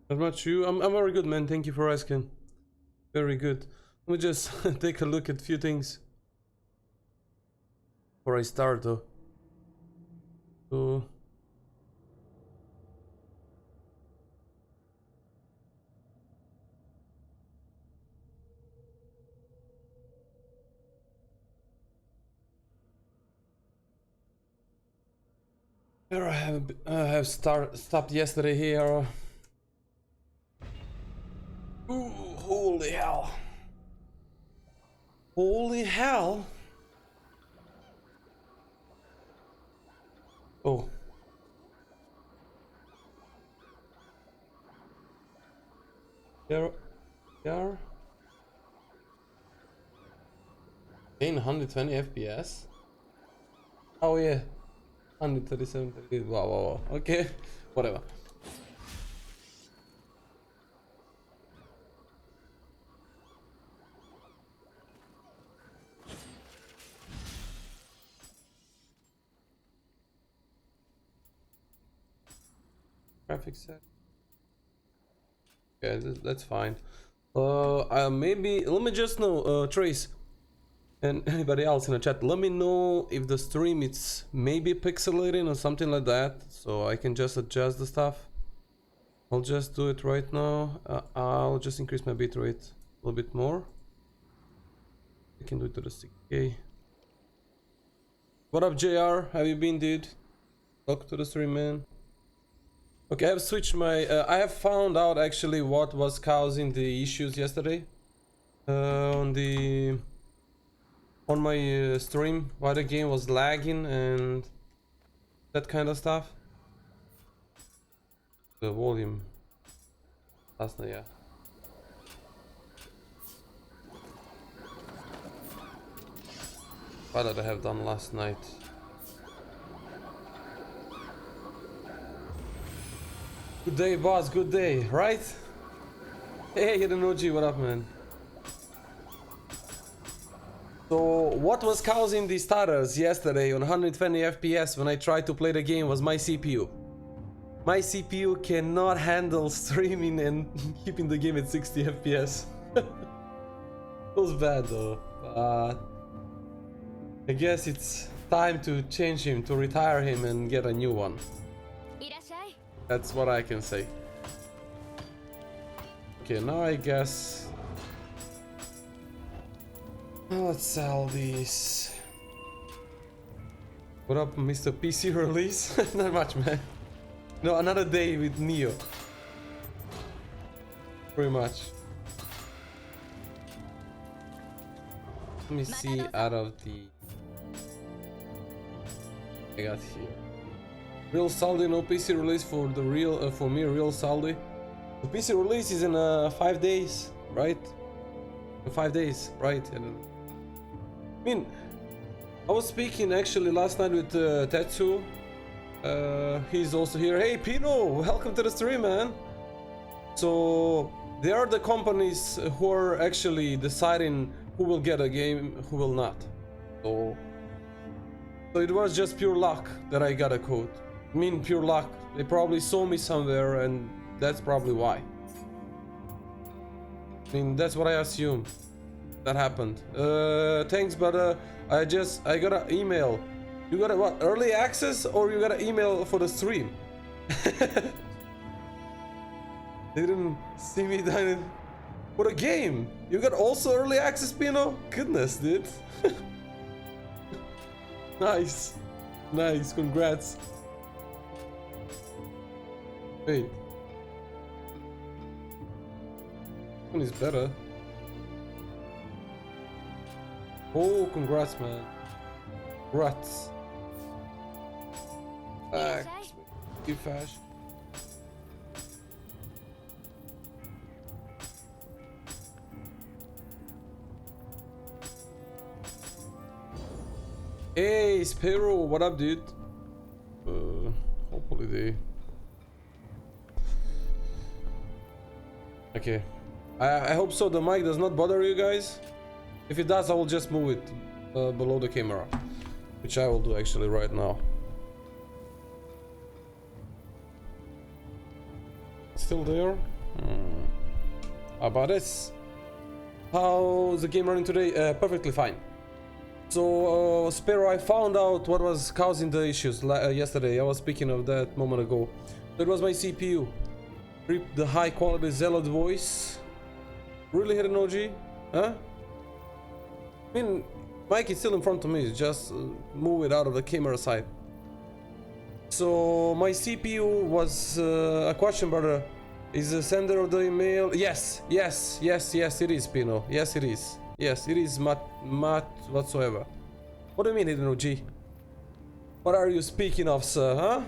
How about you? I'm very good, man. Thank you for asking. Very good. Let me just take a look at a few things before I start, though. So, here I have stopped yesterday here. Ooh, holy hell! Holy hell! Oh. There. In 120 FPS? Oh yeah. 137. Wow. Okay. Whatever. Graphics set. Yeah, that's fine. Maybe let me just know, Trace and anybody else in the chat. Let me know if the stream it's maybe pixelating or something like that, so I can just adjust the stuff. I'll just do it right now. I'll just increase my bitrate a little bit more. I can do it to the 6K. What up, JR? Have you been, dude? Welcome to the stream, man. Okay, I have switched my... I have found out actually what was causing the issues yesterday. On my stream, why the game was lagging and that kind of stuff. The volume. That's not, yeah. What did I have done last night? Good day, boss. Good day, right? Hey, Hiranoji, what up, man? So, what was causing the stutters yesterday on 120 FPS when I tried to play the game was my CPU. My CPU cannot handle streaming and keeping the game at 60 FPS. It was bad though, but I guess it's time to change him, to retire him and get a new one. That's what I can say. Okay, now I guess... let's sell these. What up, Mr. PC release? Not much, man. No, another day with Nioh. Pretty much. Let me see out of the... I got here. Real saldi, no PC release for the real for me. Real saldi. The PC release is in 5 days, right? In 5 days, right? I mean, I was speaking actually last night with Tetsu. He's also here. Hey, Pino, welcome to the stream, man. So they are the companies who are actually deciding who will get a game, who will not. So it was just pure luck that I got a code. I mean, pure luck. They probably saw me somewhere, and that's probably why. I mean, that's what I assume that happened. Thanks, but I got an email. You got a what? Early access, or you got an email for the stream? They didn't see me down for the game. You got also early access, Pino? Goodness, dude. Nice, congrats. Wait, one is better. Oh, congrats, man. Congrats. Back. Too fast. Hey, Sparrow, what up, dude? Hopefully they... Okay. I hope so the mic does not bother you guys. If it does, I will just move it below the camera. Which I will do actually right now. Still there? How about this? How's the game running today? Perfectly fine. So, Sparrow, I found out what was causing the issues yesterday. I was speaking of that a moment ago. That was my CPU. Rip the high quality Zealot voice. Really, hit an OG? Huh? I mean, Mike is still in front of me. Just move it out of the camera side. So, my CPU was a question, brother. Is the sender of the email? Yes, it is, Pino. Yes, it is. Yes, it is Matt whatsoever. What do you mean, hidden OG? What are you speaking of, sir, huh?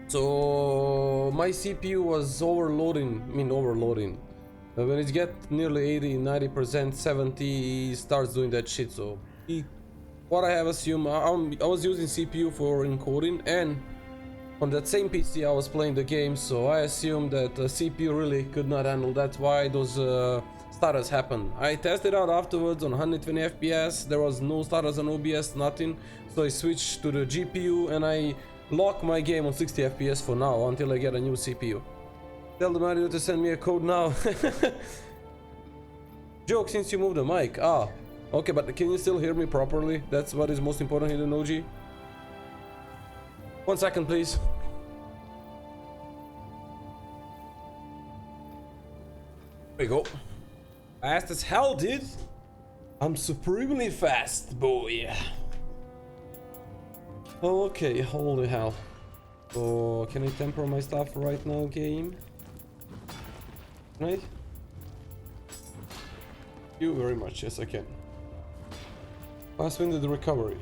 So, my CPU was overloading. When it gets nearly 80, 90%, 70, it starts doing that shit. So, what I have assumed, I was using CPU for encoding, and on that same PC I was playing the game, so I assumed that the CPU really could not handle. That's why those stutters happened. I tested out afterwards on 120 FPS. There was no stutters on OBS, nothing. So I switched to the GPU and I lock my game on 60 FPS for now until I get a new CPU. Tell the Mario to send me a code now. Joke, since you moved the mic. Ah, okay, but can you still hear me properly? That's what is most important here in OG. 1 second, please. There we go. Fast as hell, dude. I'm supremely fast, boy. Okay, holy hell. So, can I temper my stuff right now, game? Right? Thank you very much. Yes, I can. Last winded recovery.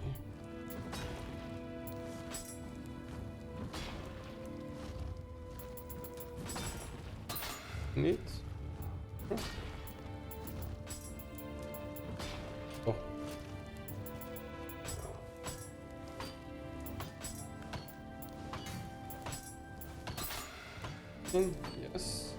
Neat. Oh. Yes.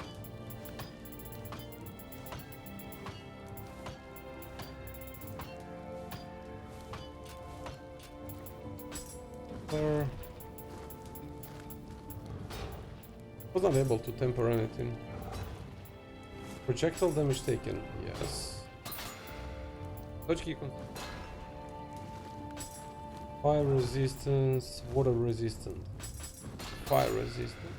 Was not able to temper anything. Projectile damage taken, yes. Touch key control. Fire resistance, water resistant. Fire resistant.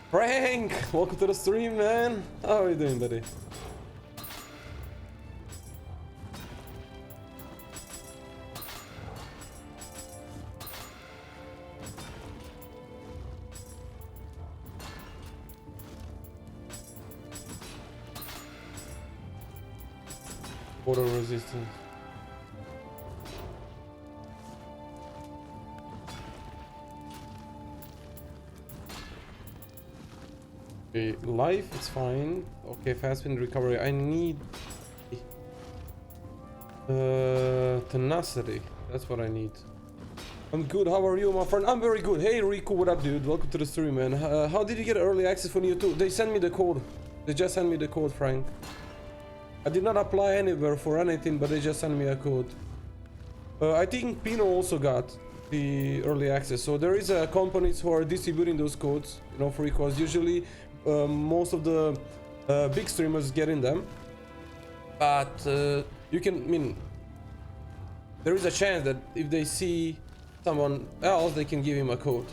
Frank! Welcome to the stream, man! How are you doing, buddy? Water resistance. Okay, life is fine. Okay, fast wind recovery. I need tenacity. That's what I need. I'm good. How are you, my friend? I'm very good. Hey, Riku, what up, dude? Welcome to the stream, man. How did you get early access for Nioh 2? They sent me the code. They just sent me the code, Frank. I did not apply anywhere for anything, but they just sent me a code. I think Pino also got the early access. So there is companies who are distributing those codes, you know, free codes. Usually, most of the big streamers get in them. But you can, I mean, there is a chance that if they see someone else, they can give him a code.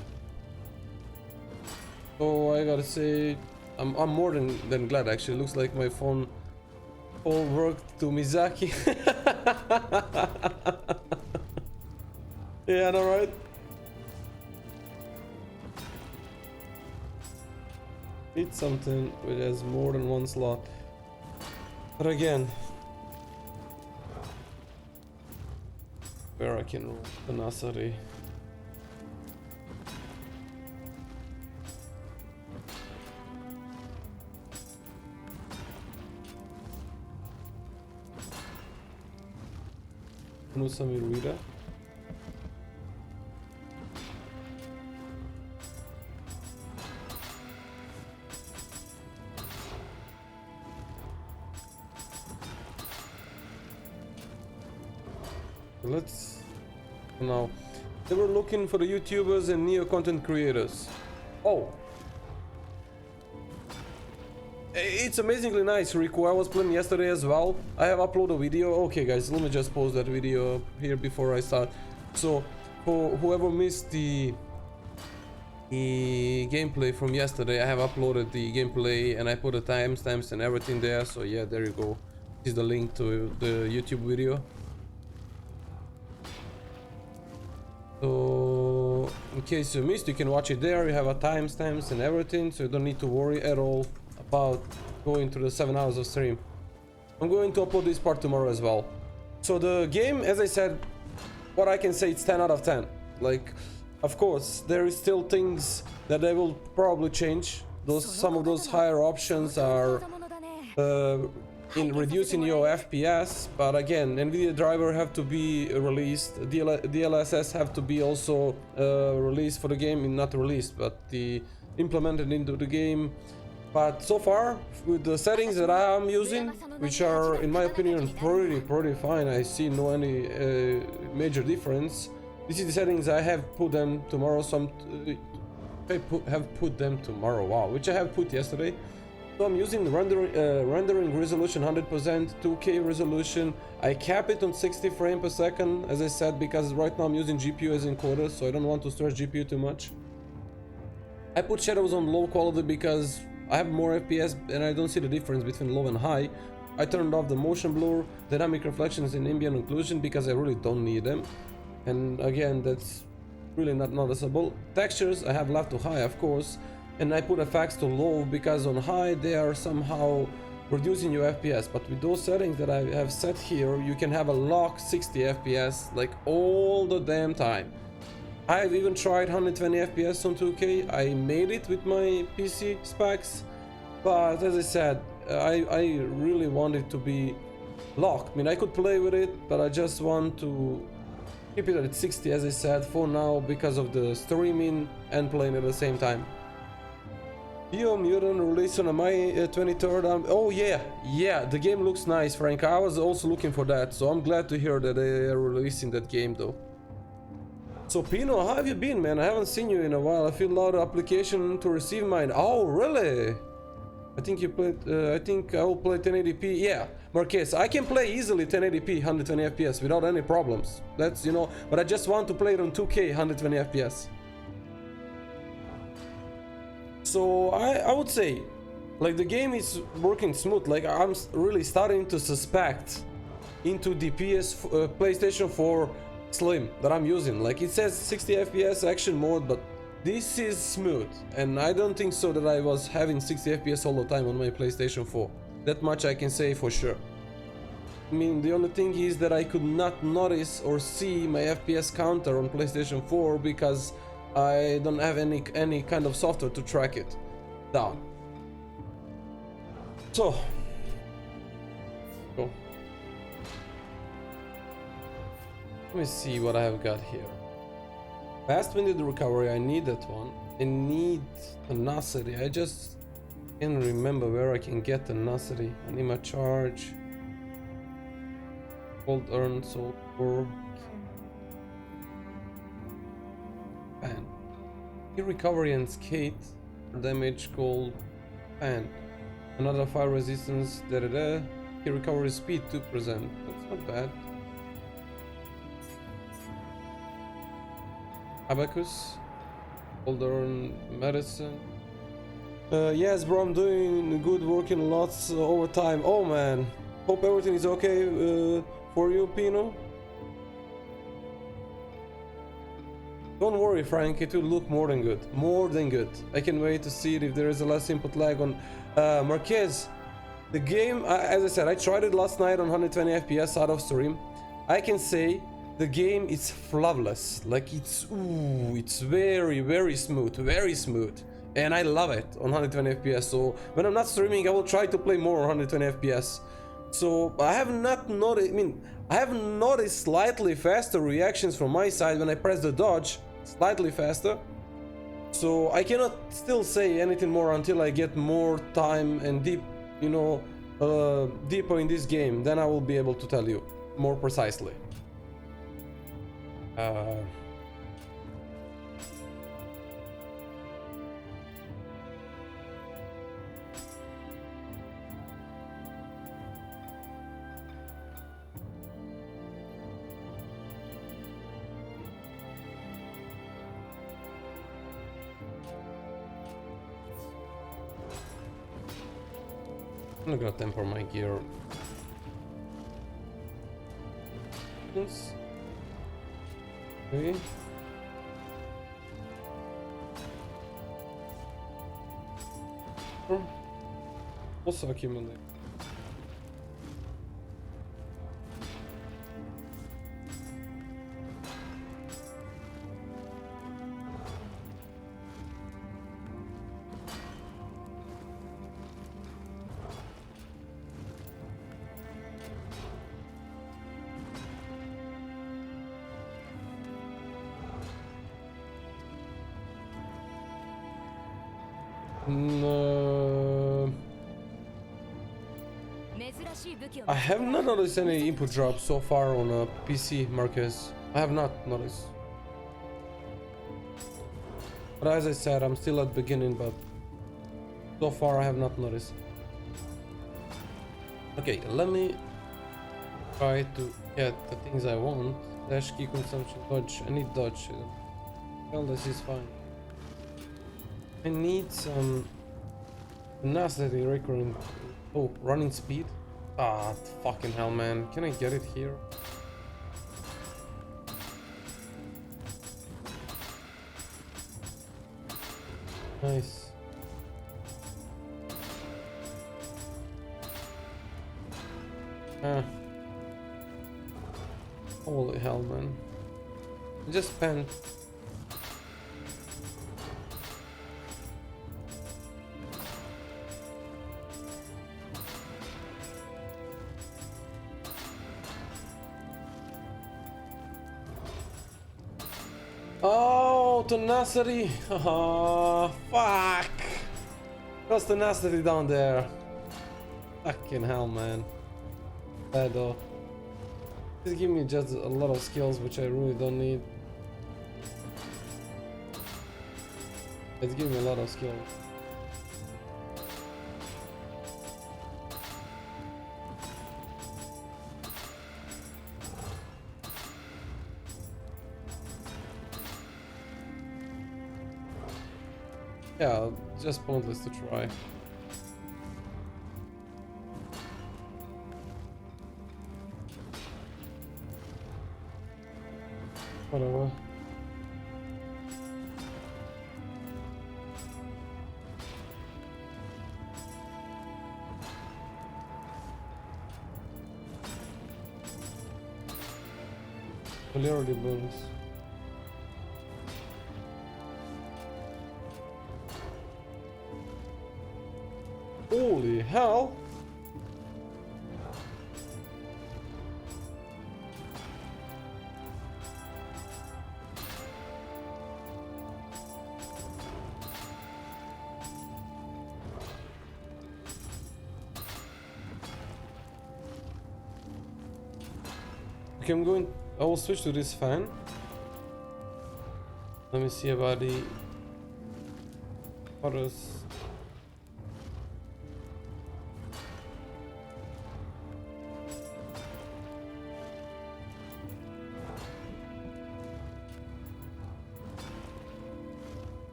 So I gotta say, I'm more than glad, actually. Looks like my phone all worked to Mizaki. Yeah, I know, right? Need something which has more than one slot. But again, where I can roll tenacity. Nusamirida. Let's now. They were looking for the YouTubers and Nioh content creators. Oh, it's amazingly nice, Riku. I was playing yesterday as well. I have uploaded a video. Okay, guys, let me just post that video here before I start. So, for whoever missed the gameplay from yesterday, I have uploaded the gameplay and I put the timestamps and everything there. So yeah, there you go. This is the link to the YouTube video. So in case you missed, you can watch it there. You have a timestamps and everything, so you don't need to worry at all about going through the 7 hours of stream. I'm going to upload this part tomorrow as well. So the game, as I said, what I can say, it's 10 out of 10. Like, of course, there is still things that they will probably change. Some of those higher options are in reducing your FPS, but again, NVIDIA driver have to be released, DLSS have to be also released for the game, not released, but implemented into the game. But so far, with the settings that I am using, which are in my opinion pretty fine, I see no any major difference. This is the settings I have put them tomorrow. Have put them tomorrow. Wow, which I have put yesterday. So I'm using the rendering resolution 100%, 2K resolution. I cap it on 60 frames per second, as I said, because right now I'm using GPU as encoder, so I don't want to stretch GPU too much. I put shadows on low quality because I have more FPS and I don't see the difference between low and high. I turned off the motion blur, dynamic reflections and ambient occlusion because I really don't need them. And again, that's really not noticeable. Textures I have left to high, of course. And I put effects to low because on high they are somehow reducing your FPS, but with those settings that I have set here, you can have a lock 60 FPS like all the damn time. I've even tried 120 FPS on 2K. I made it with my PC specs, but as I said, I really want it to be locked. I mean, I could play with it, but I just want to keep it at 60, as I said, for now, because of the streaming and playing at the same time. Nioh Mutant released on May 23rd. Oh yeah, the game looks nice, Frank. I was also looking for that, so I'm glad to hear that they are releasing that game though. So Pino, how have you been, man? I haven't seen you in a while. I filled out an application to receive mine. Oh, really? I think you played. I think I will play 1080p. Yeah, Marquez, I can play easily 1080p, 120 FPS without any problems. That's, you know, but I just want to play it on 2K, 120 FPS. So I would say, like, the game is working smooth. Like, I'm really starting to suspect into the PlayStation 4 Slim that I'm using. Like, it says 60 FPS action mode, but this is smooth, and I don't think so that I was having 60 FPS all the time on my PlayStation 4. That much I can say for sure. I mean, the only thing is that I could not notice or see my FPS counter on PlayStation 4 because I don't have any kind of software to track it down. So, go. Let me see what I have got here. Fast winded recovery, I need that one. I need tenacity. I just can't remember where I can get tenacity. Anima charge. Gold earned, soul. Fan. Key recovery and skate. Damage, gold. Fan. Another fire resistance. Key recovery speed 2%. That's not bad. Abacus. Gold earned medicine. Yes, bro, I'm doing good, working lots overtime. Oh man. Hope everything is okay for you, Pino. Don't worry, Frank, it will look more than good. More than good. I can wait to see it if there is a less input lag on Marquez. The game, as I said, I tried it last night on 120 FPS out of stream. I can say the game is flawless. Like, it's very, very smooth. And I love it on 120 FPS. So when I'm not streaming, I will try to play more on 120 FPS. So I have not noticed. I mean, I have noticed slightly faster reactions from my side when I press the dodge, slightly faster. So I cannot still say anything more until I get more time and deep, you know, deeper in this game. Then I will be able to tell you more precisely. I'm gonna temper my gear. Yes. Okay. Also accumulate. No. I have not noticed any input drop so far on a PC, Marcus. I have not noticed. But as I said, I'm still at beginning, but so far I have not noticed. Okay, let me try to get the things I want. Dash, key consumption, dodge. I need dodge. Well, this is fine. I need some tenacity recurring. Oh, running speed. Ah, fucking hell, man. Can I get it here? Nice. Ah. Holy hell, man. I just spent tenacity. Haha, fuck. What's tenacity down there? Fucking hell, man. Bad though. Just give me just a lot of skills which I really don't need. It's giving me a lot of skills. Yeah, just pointless to try. Whatever. Polarity bonus. Holy hell! Okay, I will switch to this fan. Let me see about the others.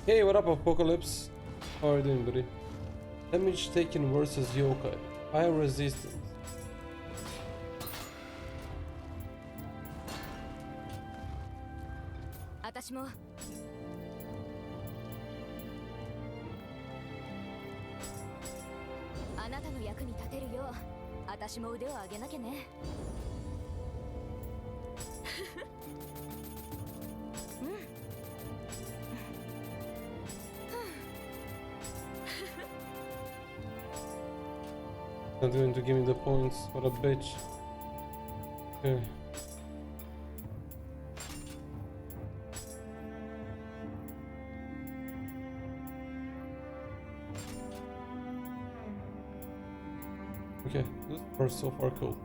Hey, what up, Apocalypse? How are you doing, buddy? Damage taken versus Yokai. High resistance. Not going to give me the points. What a bitch. Okay. Okay, this part so far cool.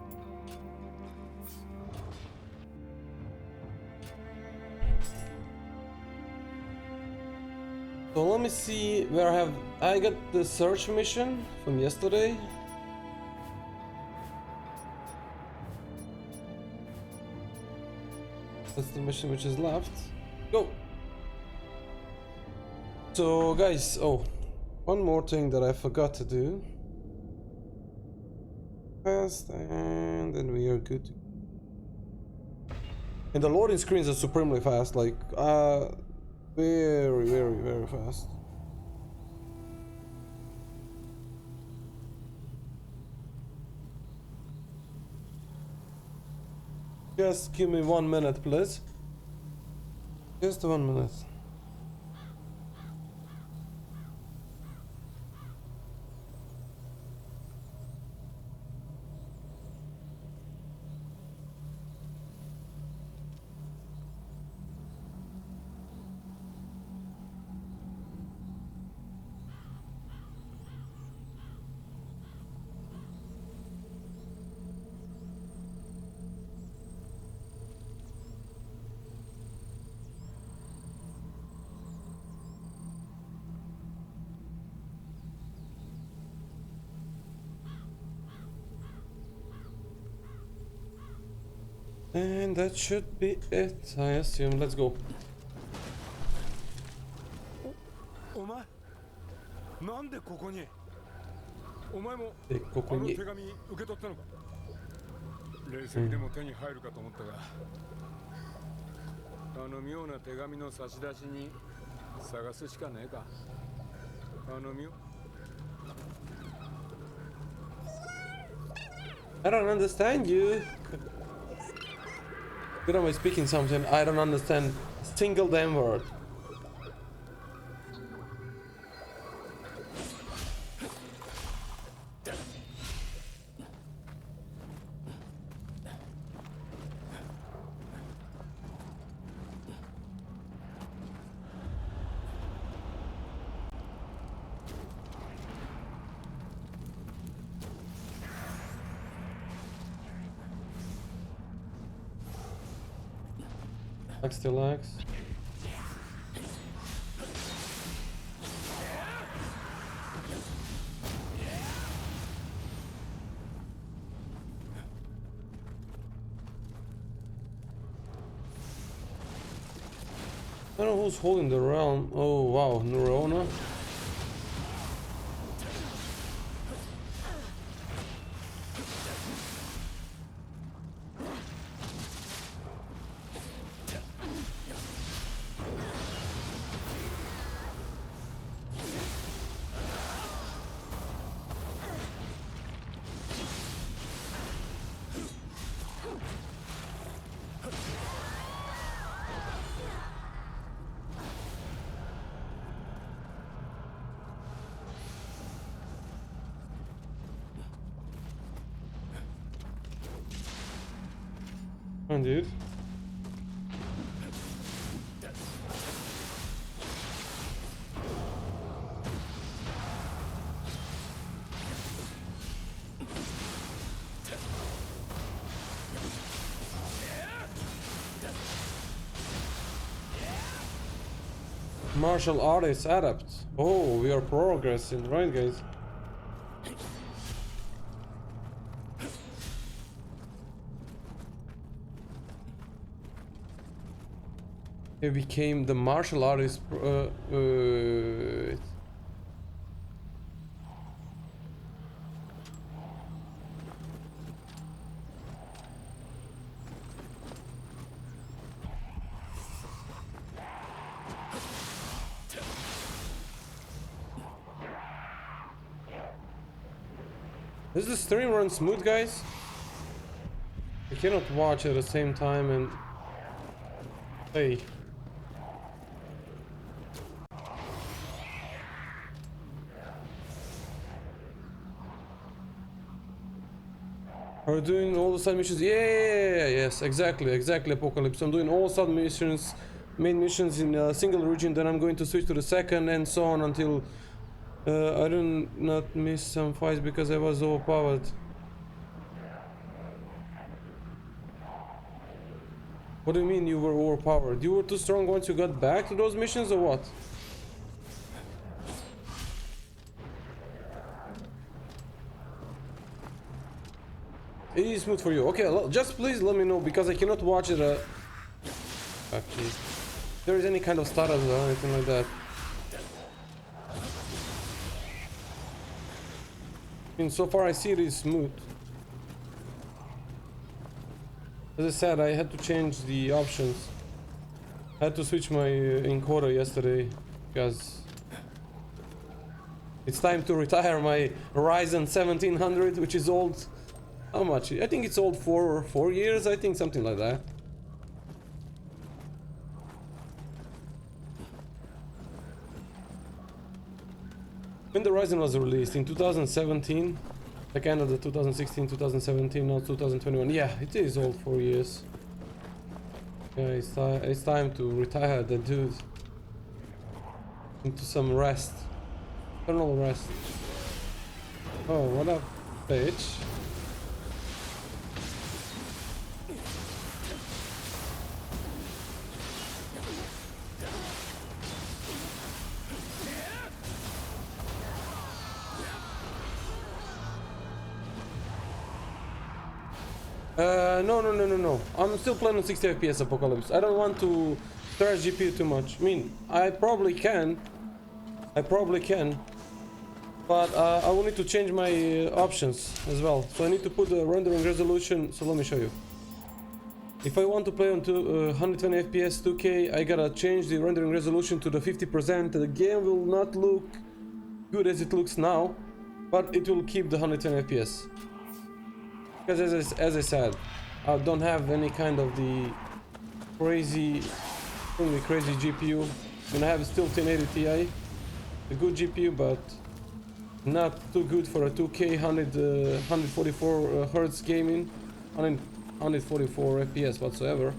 So let me see where I got the search mission from yesterday. That's the mission which is left. Go! So guys, oh, one more thing that I forgot to do. Fast, and then we are good. And the loading screens are supremely fast, like, very, very, very fast. Just give me 1 minute, please. Just 1 minute. And that should be it, I assume. Let's go. お前なんでここにお前もで、ここに。あの手紙受け取ったのか冷静でも手に入るかと思ったが、あの妙な手紙の差出に探すしかねえか。あの妙 I don't understand you. Good, am I speaking something? I don't understand a single damn word. Axe to axe. I don't know who's holding the realm. Oh wow, Neurona. Come on, dude. Martial artist adept. Oh, we are progressing, right, guys? He became the martial artist. Is the stream run smooth, guys? I cannot watch at the same time and play. Are you doing all the side missions? Yeah, yes, exactly, Apocalypse. I'm doing all side missions, main missions in a single region, then I'm going to switch to the second and so on until I do not miss some fights because I was overpowered. What do you mean you were overpowered? You were too strong once you got back to those missions or what? It is smooth for you. Okay, just please let me know because I cannot watch it. Actually, if there is any kind of status or anything like that. I mean, so far I see it is smooth. As I said, I had to change the options. I had to switch my encoder yesterday because it's time to retire my Ryzen 1700, which is old. How much? I think it's old for 4 years, I think, something like that. When the Ryzen was released in 2017, like end of the 2016, 2017, now 2021. Yeah, it is old 4 years. Yeah, it's time to retire the dude into some rest, eternal rest. Oh, what up, bitch? No. I'm still playing on 60 FPS Apocalypse. I don't want to stretch GPU too much. I mean, I probably can, but I will need to change my options as well. So I need to put the rendering resolution. So let me show you. If I want to play on 120 FPS 2K, I gotta change the rendering resolution to the 50%. The game will not look good as it looks now, but it will keep the 120 FPS. Because as I said, I don't have any kind of the crazy GPU. I mean, I have still 1080 Ti, a good GPU, but not too good for a 2K 144 Hertz gaming, 144 FPS whatsoever.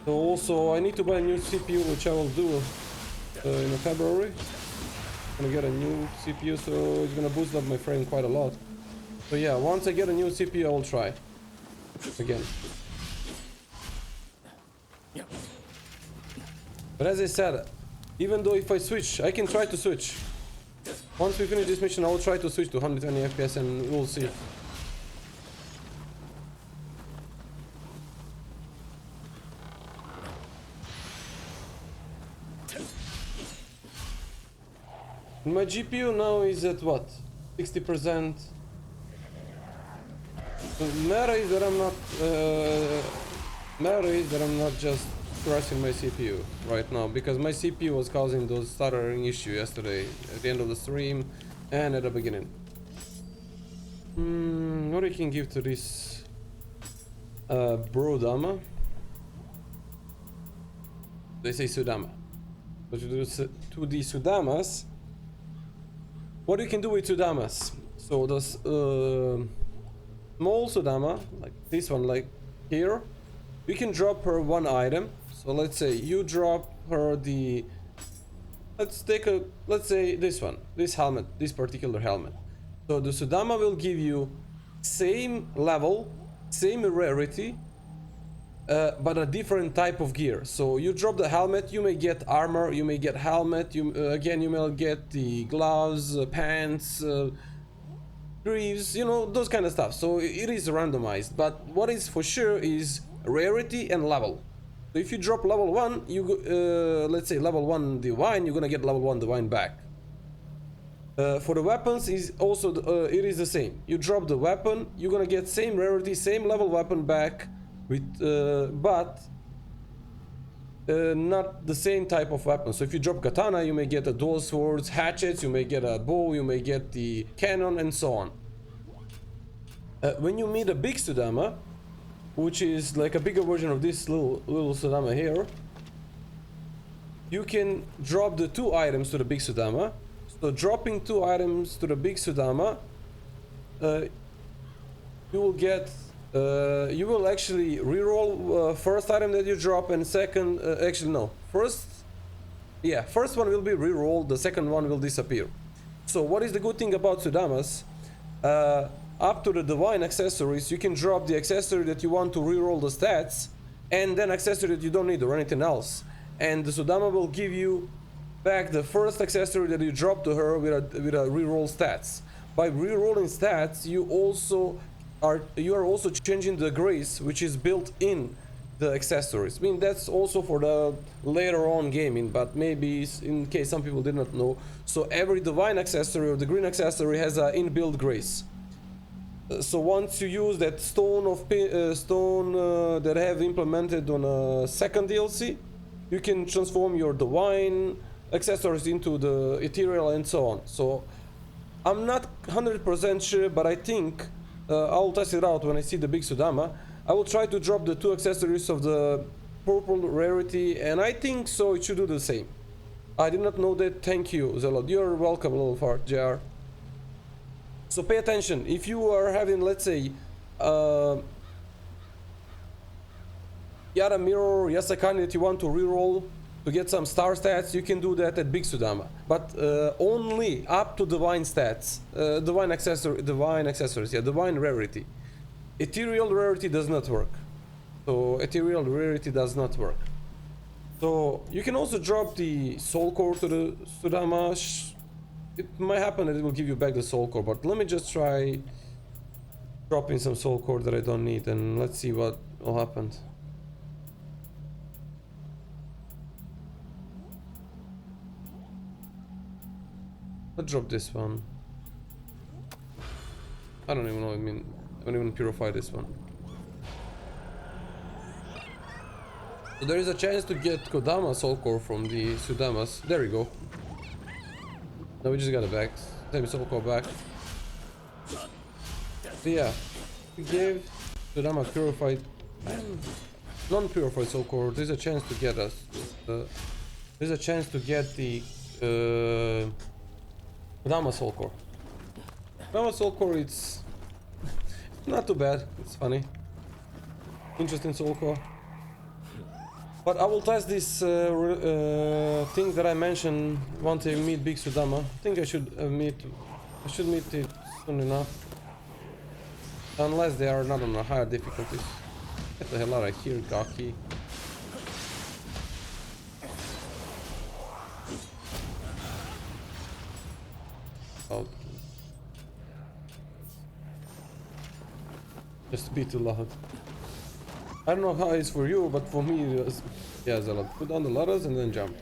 So also I need to buy a new CPU, which I will do in February. I'm gonna get a new CPU, so it's gonna boost up my frame quite a lot. So yeah, once I get a new CPU, I will try again. But as I said, even though if I switch, I can try to switch. Once we finish this mission, I will try to switch to 120 FPS and we'll see. My GPU now is at what? 60%. The matter is that I'm not just crashing my CPU right now, because my CPU was causing those stuttering issue yesterday at the end of the stream and at the beginning. What do you can give to this Brodama? They say Sudama. But to the Sudamas, what you can do with Sudamas? So those small Sudama, like this one, like here, you can drop her one item. So let's say you drop her the, let's say this one, this helmet, this particular helmet. So the Sudama will give you same level, same rarity, but a different type of gear. So you drop the helmet, you may get armor, you may get helmet, you may get the gloves, pants, greaves, you know, those kind of stuff. So it is randomized, but what is for sure is rarity and level. So if you drop level 1, you let's say level 1 divine, you're gonna get level 1 divine back. For the weapons is also it is the same. You drop the weapon, you're gonna get same rarity, same level weapon back, with but not the same type of weapon. So if you drop katana, you may get a dual swords, hatchets, you may get a bow, you may get the cannon, and so on. When you meet a big Sudama, which is like a bigger version of this little Sudama here, you can drop the 2 items to the big Sudama. So dropping 2 items to the big Sudama, you you will get you will actually reroll first item that you drop, and second actually no, first one will be rerolled, the second one will disappear. So what is the good thing about Sudamas? Up to the divine accessories, you can drop the accessory that you want to reroll the stats, and then accessory that you don't need or anything else, and the Sudama will give you back the first accessory that you dropped to her with a reroll stats. By rerolling stats, you are also changing the grace which is built in the accessories. I mean, that's also for the later on gaming, but maybe in case some people did not know. So every divine accessory or the green accessory has an inbuilt grace. So once you use that stone that I have implemented on a second DLC, you can transform your divine accessories into the ethereal and so on. So I'm not 100% sure, but I think I'll test it out when I see the big Sudama. I will try to drop the 2 accessories of the purple rarity, and I think so it should do the same. I did not know that. Thank you, Zelot. You're welcome, little fart, JR. So pay attention. If you are having, let's say, Yara Mirror, Yasakani that you want to reroll to get some star stats, you can do that at Big Sudama, but only up to divine stats, divine accessories, yeah, divine rarity. Ethereal rarity does not work. So ethereal rarity does not work. So you can also drop the soul core to the Sudama. It might happen that it will give you back the soul core, but let me just try dropping some soul core that I don't need, and let's see what will happen. Let's drop this one. I don't even know, I mean, I don't even purify this one. So there is a chance to get Kodama soul core from the Sudamas. There we go. Now we just got it back. Same soul core back. So yeah, we gave Sudama purified, non-purified soul core. There's a chance to get us. There's a chance to get the Kodama soul core. Kodama soul core, it's not too bad. It's funny, interesting soul core. But I will test this thing that I mentioned once I meet Big Sudama. I think I should meet it soon enough. Unless they are not on a higher difficulties. Get the hell out of here, Gaki. Oh. Just be too loud. I don't know how it's for you, but for me, it was, yeah, Zealot. Put on the ladders and then jump.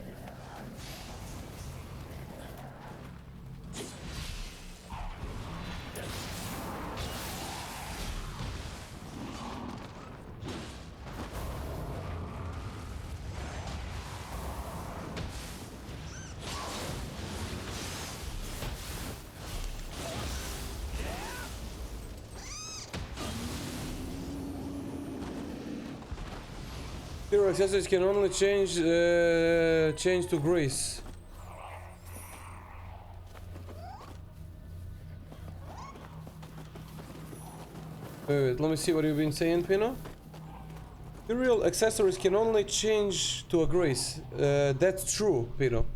Hero accessories can only change to grace. Wait, let me see what you've been saying, Pino. Hero accessories can only change to a grace. That's true, Pino.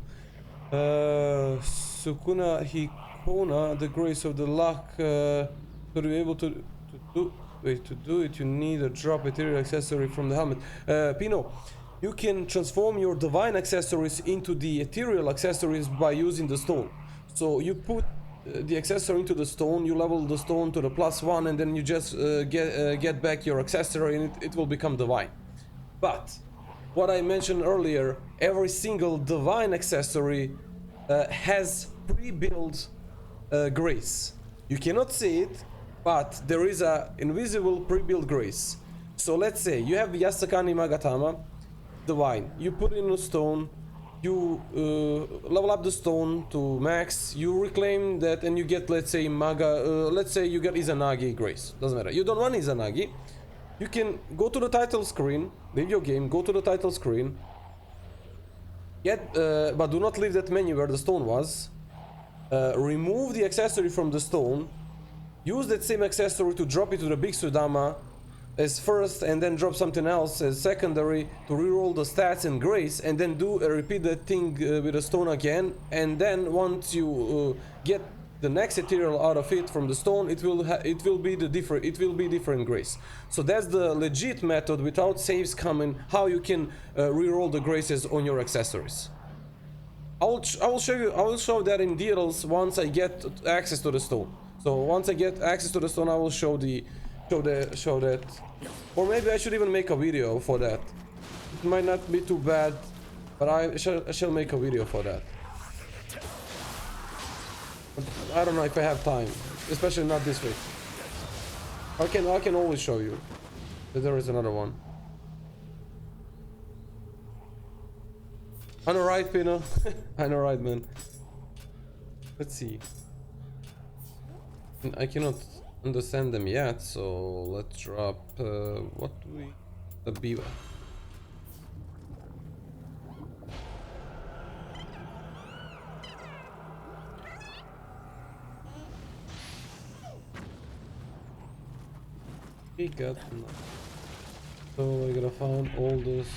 Sukuna Hikona, the grace of the luck, to be able to do. Wait, to do it you need a drop ethereal accessory from the helmet. Pino, you can transform your divine accessories into the ethereal accessories by using the stone. So you put the accessory into the stone, you level the stone to the +1, and then you just get back your accessory, and it will become divine. But what I mentioned earlier, every single divine accessory has pre-built grace. You cannot see it, but there is a invisible pre-built grace. So let's say you have Yasakani Magatama, divine. You put in a stone, you level up the stone to max, you reclaim that, and you get, let's say, let's say you get Izanagi grace. Doesn't matter. You don't want Izanagi. You can go to the title screen, leave your game, go to the title screen, but do not leave that menu where the stone was. Remove the accessory from the stone. use that same accessory to drop it to the big Sudama as first, and then drop something else as secondary to reroll the stats and grace, and then do repeat that thing with a stone again. And then once you get the next ethereal out of it from the stone, it will be different grace. So that's the legit method without saves coming, how you can reroll the graces on your accessories. I will show that in details once I get access to the stone. So once I get access to the stone, I will show that, or maybe I should even make a video for that. It might not be too bad, but I shall make a video for that. But I don't know if I have time, especially not this week. I can always show you that there is another one. I know, right, Pino? I know, right, man. Let's see. I cannot understand them yet, so let's drop what do we, the beaver. We got enough. So I gotta find all this.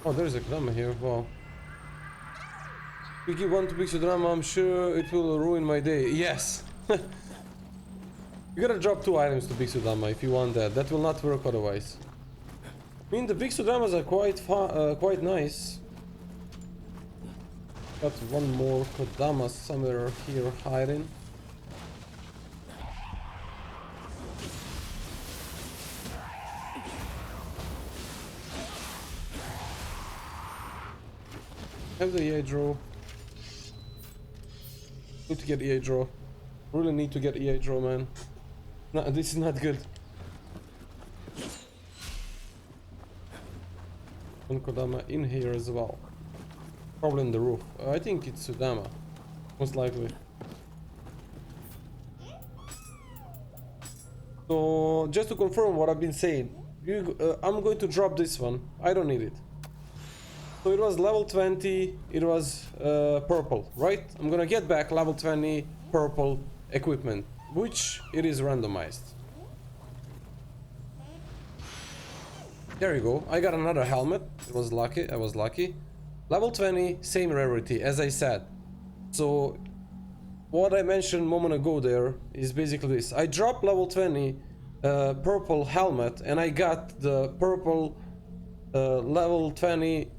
Oh, there's a drama here. Wow. We give one to Pixel Drama, I'm sure it will ruin my day. Yes! You gotta drop 2 items to Pixel Drama if you want that. That will not work otherwise. I mean, the Pixel Dramas are quite nice. Got one more Kodama somewhere here hiding. Have the EA draw. Need to get EA draw. Really need to get EA draw, man. No, this is not good. One Kodama in here as well. Probably in the roof. I think it's Sudama. Most likely. So, just to confirm what I've been saying. I'm going to drop this one. I don't need it. So it was level 20, it was purple, right? I'm gonna get back level 20 purple equipment, which it is randomized. There you go, I got another helmet. It was lucky, I was lucky. Level 20, same rarity, as I said. So what I mentioned a moment ago there is basically this. I dropped level 20 purple helmet, and I got the purple level 20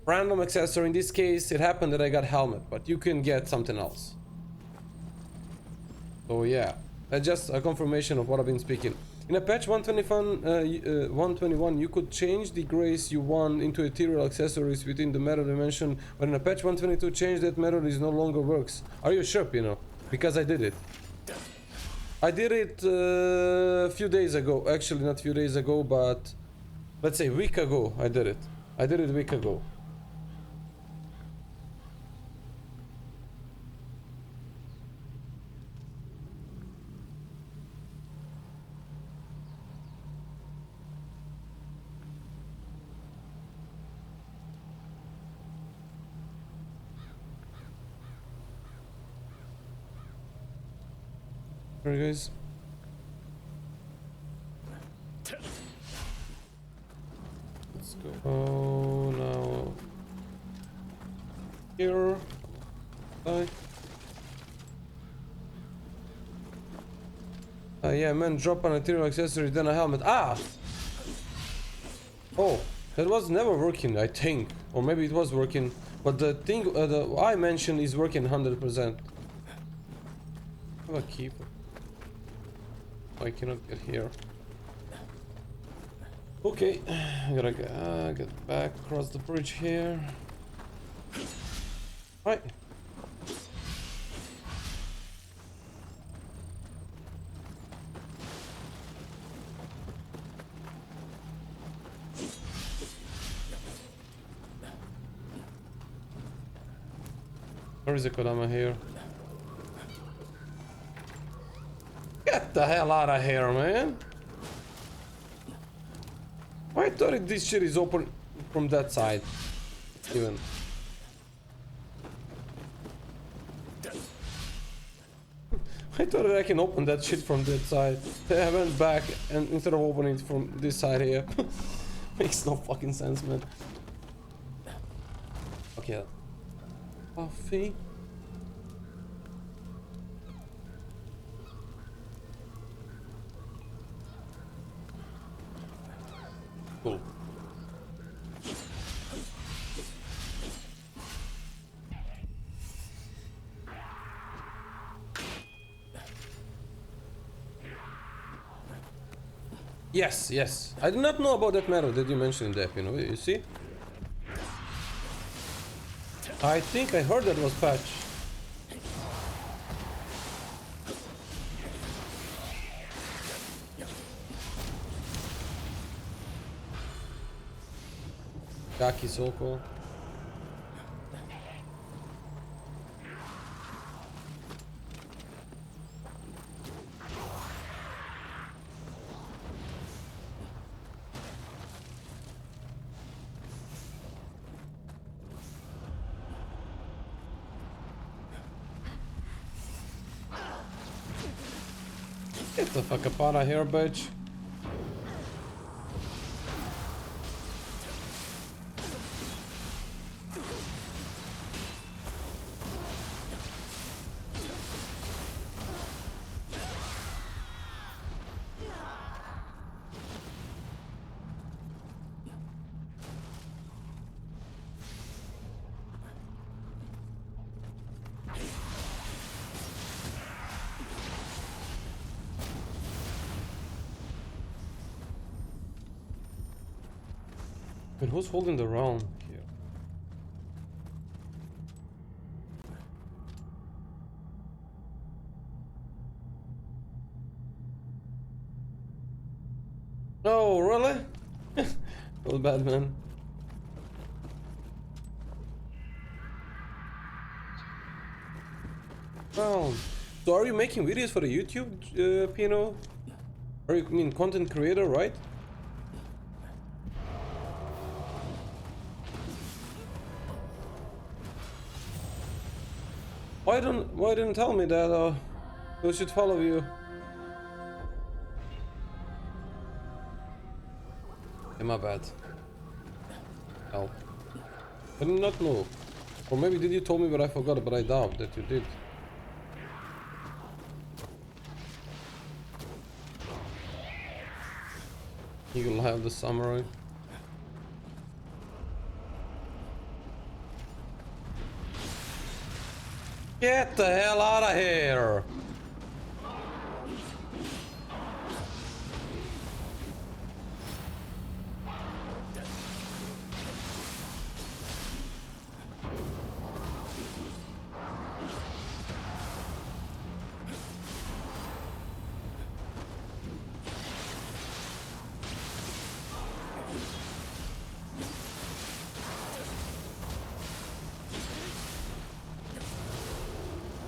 random accessory. In this case, it happened that I got helmet, but you can get something else. So yeah, that's just a confirmation of what I've been speaking. In a patch 121, you could change the grace you want into ethereal accessories within the meta dimension, but in a patch 122, change that method is no longer works. Are you sure, Pino? Because I did it. I did it a few days ago. Actually, not a few days ago, but let's say a week ago. I did it. I did it a week ago. Alright, guys. Let's go. Oh, now here. Yeah, man, drop an ethereal accessory, then a helmet. Ah! Oh, that was never working, I think. Or maybe it was working. But the thing the I mentioned is working 100%. Have a keeper. I cannot get here. Okay, I gotta get back across the bridge here. Right. Where is the Kodama here? Get the hell out of here, man! Why I thought this shit is open from that side. Even. I thought that I can open that shit from that side. I went back and instead of opening it from this side here. Makes no fucking sense, man. Okay. Coffee. Cool. Yes, yes. I did not know about that matter that you mentioned there, you know, you see? I think I heard that was patched. Gaki Soko. Get the fuck up out of here, bitch. And who's holding the round here? Oh, really? Feel bad, man. Oh, so are you making videos for the YouTube, Pino? Or you mean content creator, right? Why didn't tell me that we should follow you? Okay, my bad. Help. I did not know. Or maybe did you tell me but I forgot, but I doubt that you did. Eagle Eye of the Samurai. Get the hell out of here!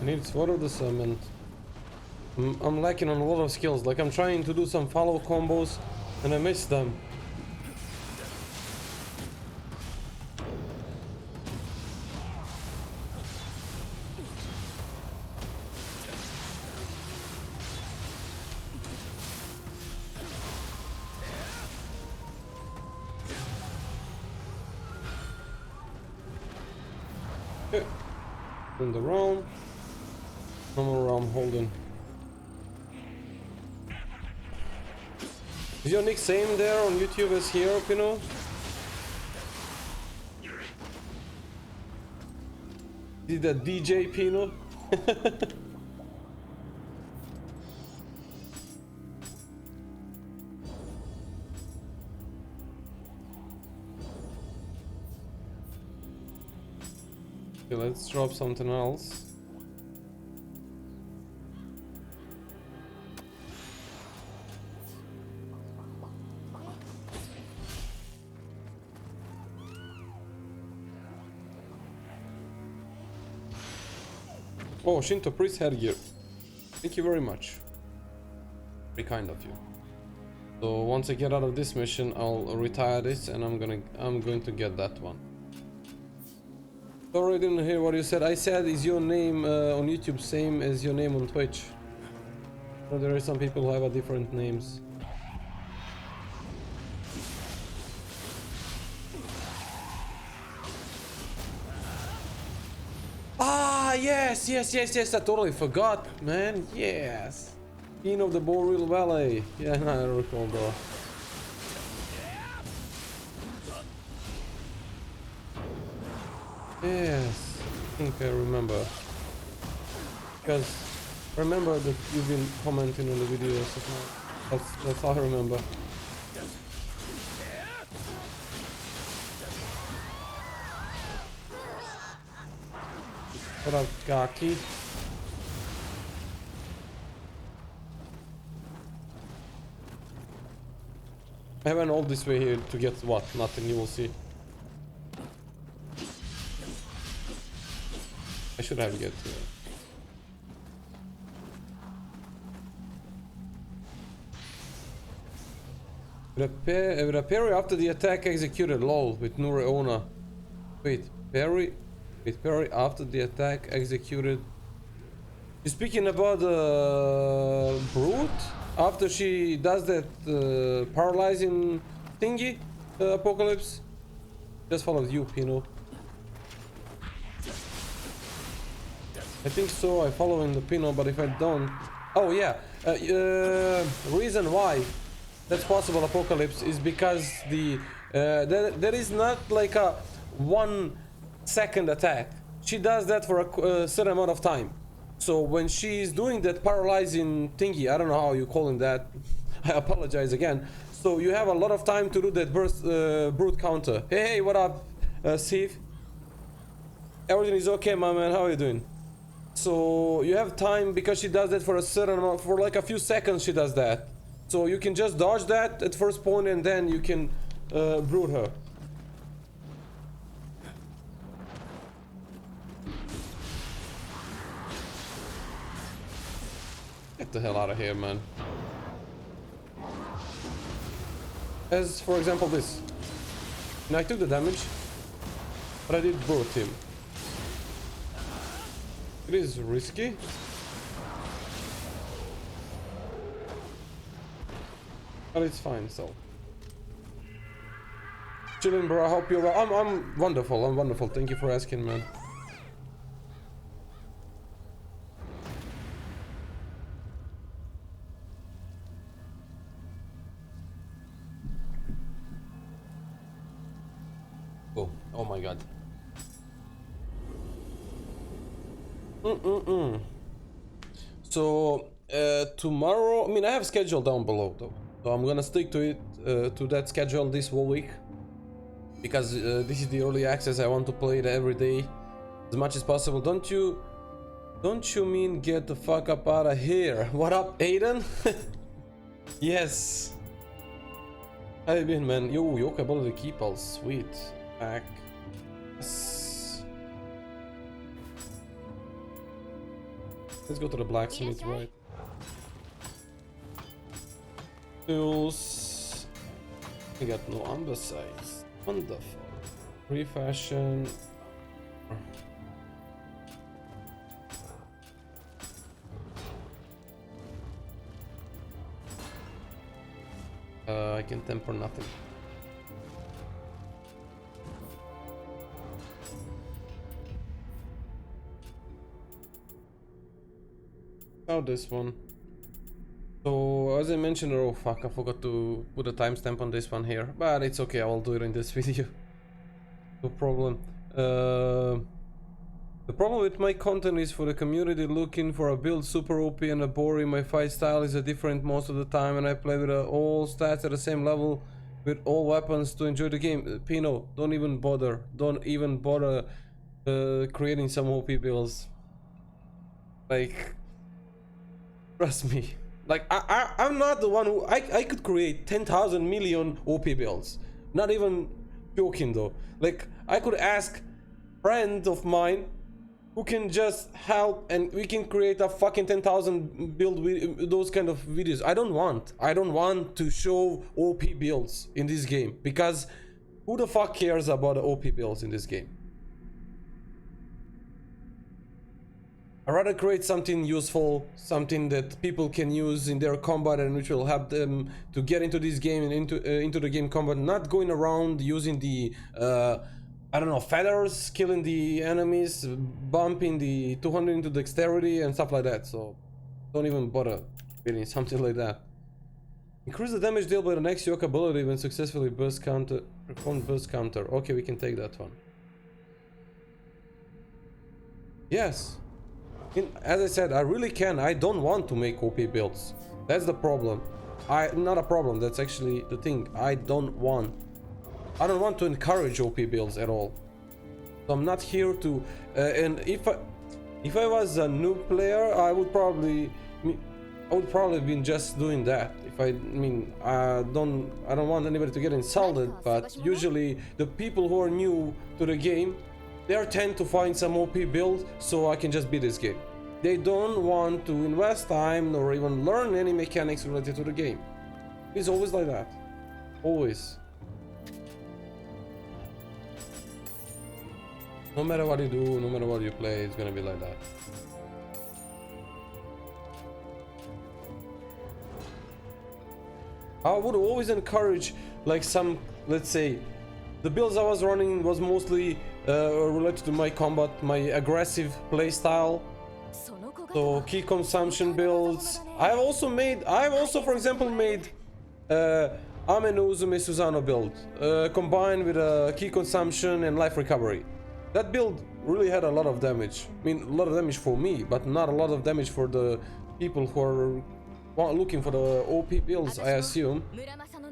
I need Sword of the Cement. I'm lacking on a lot of skills, like I'm trying to do some follow combos and I miss them. Okay. In the round. No more round holding. Is your nick same there on YouTube as here, Pino? Is that DJ Pino? Okay, let's drop something else. Oh, Shinto priest headgear. Thank you very much. Very kind of you. So once I get out of this mission, I'll retire this, and I'm going to get that one. Sorry, I didn't hear what you said. I said, is your name on YouTube same as your name on Twitch? So there are some people who have a different names. Ah, yes, I totally forgot, man. Yes. King of the Boreal Valley. Yeah, I recall though. Yes, I think I remember. Because I remember that you've been commenting on the videos. That's how I remember. What up, Gaki? I went all this way here to get what? Nothing, you will see. I should have get here. With a parry after the attack executed, lol, with Nioh. Wait, parry? With parry after the attack executed. You're speaking about the brute? After she does that paralyzing thingy, Apocalypse? Just followed you, Pino. I think so, I follow in the Pino, but if I don't... Oh yeah, reason why that's possible, Apocalypse, is because the there is not like a 1 second attack. She does that for a certain amount of time. So when she's doing that paralyzing thingy, I don't know how you calling that. I apologize again. So you have a lot of time to do that burst brute counter. Hey, what up, Steve? Everything is okay, my man. How are you doing? So you have time because she does that for a certain amount, for like a few seconds. She does that. So you can just dodge that at first point, and then you can brute her. Get the hell out of here, man. As for example this. Now I took the damage, but I did brute him. It is risky. But it's fine, so. Chilling, bro. I hope you're well. I'm wonderful. I'm wonderful. Thank you for asking, man. Oh my god. So tomorrow, I mean, I have schedule down below though, so I'm gonna stick to it, to that schedule this whole week, because this is the early access. I want to play it every day as much as possible. Don't you mean get the fuck up out of here? What up, Aiden? Yes. How you been, man? Yo, Yokai bought the keep all sweet. Back. Yes. Let's go to the blacksmith, right? Tools. We got no ambassadors. Wonderful. Refashion. I can temper nothing. Now this one. So as I mentioned, oh fuck, I forgot to put a timestamp on this one here, but it's okay, I will do it in this video. No problem. The problem with my content is for the community looking for a build super OP and a boring. My fight style is a different most of the time, and I play with all stats at the same level with all weapons to enjoy the game. Pino, don't even bother. Don't even bother creating some OP builds. Like, trust me. Like, I'm not the one who... I could create 10,000 million OP builds. Not even joking though. Like, I could ask friend of mine who can just help and we can create a fucking 10,000 build with those kind of videos. I don't want to show OP builds in this game, because who the fuck cares about the OP builds in this game? I'd rather create something useful, something that people can use in their combat and which will help them to get into this game and into the game combat, not going around using the I don't know, feathers, killing the enemies, bumping the 200 into dexterity and stuff like that. So don't even bother getting something like that. Increase the damage dealt by the next Yokai ability when successfully burst counter, perform burst counter. Okay, we can take that one. Yes. As I said, I really can. I don't want to make OP builds. That's the problem. Not a problem, that's actually the thing. I don't want to encourage OP builds at all. So I'm not here to and if I was a new player, I would probably been just doing that. I don't want anybody to get insulted, but usually the people who are new to the game, they tend to find some OP build so I can just beat this game. They don't want to invest time or even learn any mechanics related to the game. It's always like that. Always. No matter what you do, no matter what you play, it's gonna be like that. I would always encourage, like, some, let's say, the builds I was running was mostly related to my combat, my aggressive playstyle. So key consumption builds. I've also, for example, made Ame no Uzume Susanoo build combined with key consumption and life recovery. That build really had a lot of damage. I mean, a lot of damage for me, but not a lot of damage for the people who are looking for the OP builds, I assume.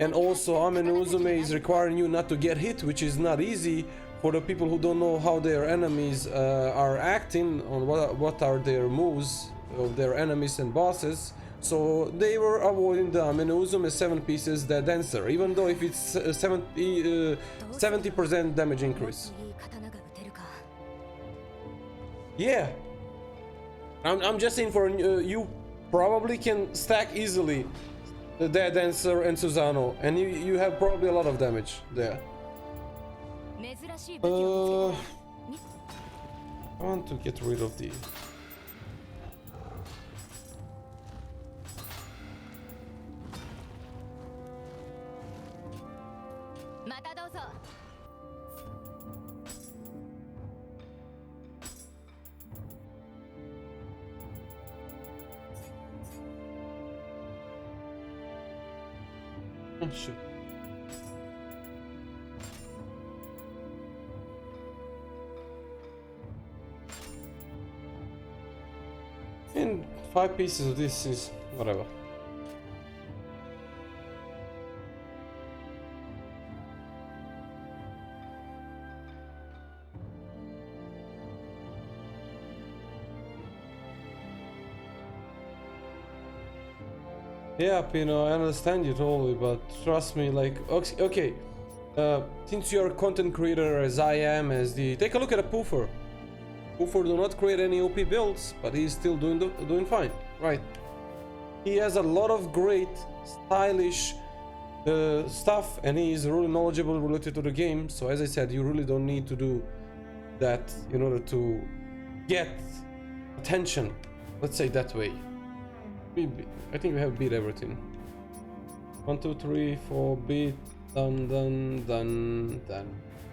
And also Ame no Uzume is requiring you not to get hit, which is not easy for the people who don't know how their enemies are acting, on what are their moves of their enemies and bosses. So they were avoiding the Ame no Uzume 7 pieces, the dancer, even though if it's 70% damage increase. Yeah, I'm just saying, for you probably can stack easily the dancer and Susanoo, and you have probably a lot of damage there. I want to get rid of the... Oh shit. And 5 pieces of this is whatever. Yeah, Pino, I understand you totally, but trust me, like, okay, since you're a content creator as I am, take a look at a Poofer. Poofer do not create any OP builds, but he's still doing fine, right? He has a lot of great, stylish stuff, and he is really knowledgeable related to the game. So as I said, you really don't need to do that in order to get attention. Let's say that way. I think we have beat everything. 1, 2, 3, 4, beat, done.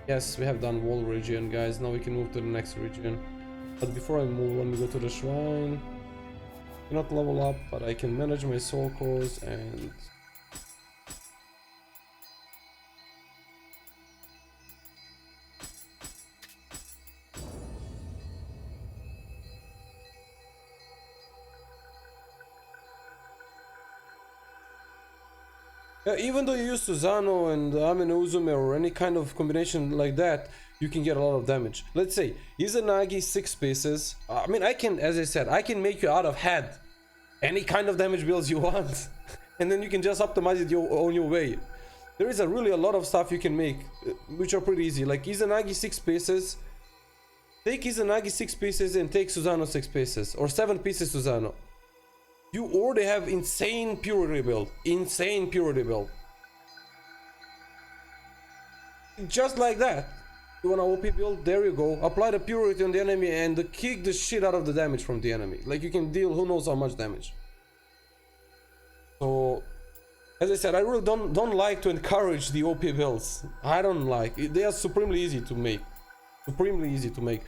Yes, we have done wall region, guys. Now we can move to the next region. But before I move, let me go to the shrine. Cannot level up, but I can manage my soul cores and... even though you use Susanoo and Ame no Uzume or any kind of combination like that, you can get a lot of damage. Let's say Izanagi 6 pieces. I mean, I can, as I said, I can make you out of head any kind of damage builds you want, and then you can just optimize it on your way. There is really a lot of stuff you can make, which are pretty easy. Like Izanagi 6 pieces, Take Izanagi 6 pieces and take Susano 6 pieces, or 7 pieces Susano. You already have insane purity build. Insane purity build. Just like that. You want an OP build? There you go. Apply the purity on the enemy and kick the shit out of the damage from the enemy. Like you can deal who knows how much damage. So, as I said, I really don't like to encourage the OP builds. I don't like. They are supremely easy to make. Supremely easy to make.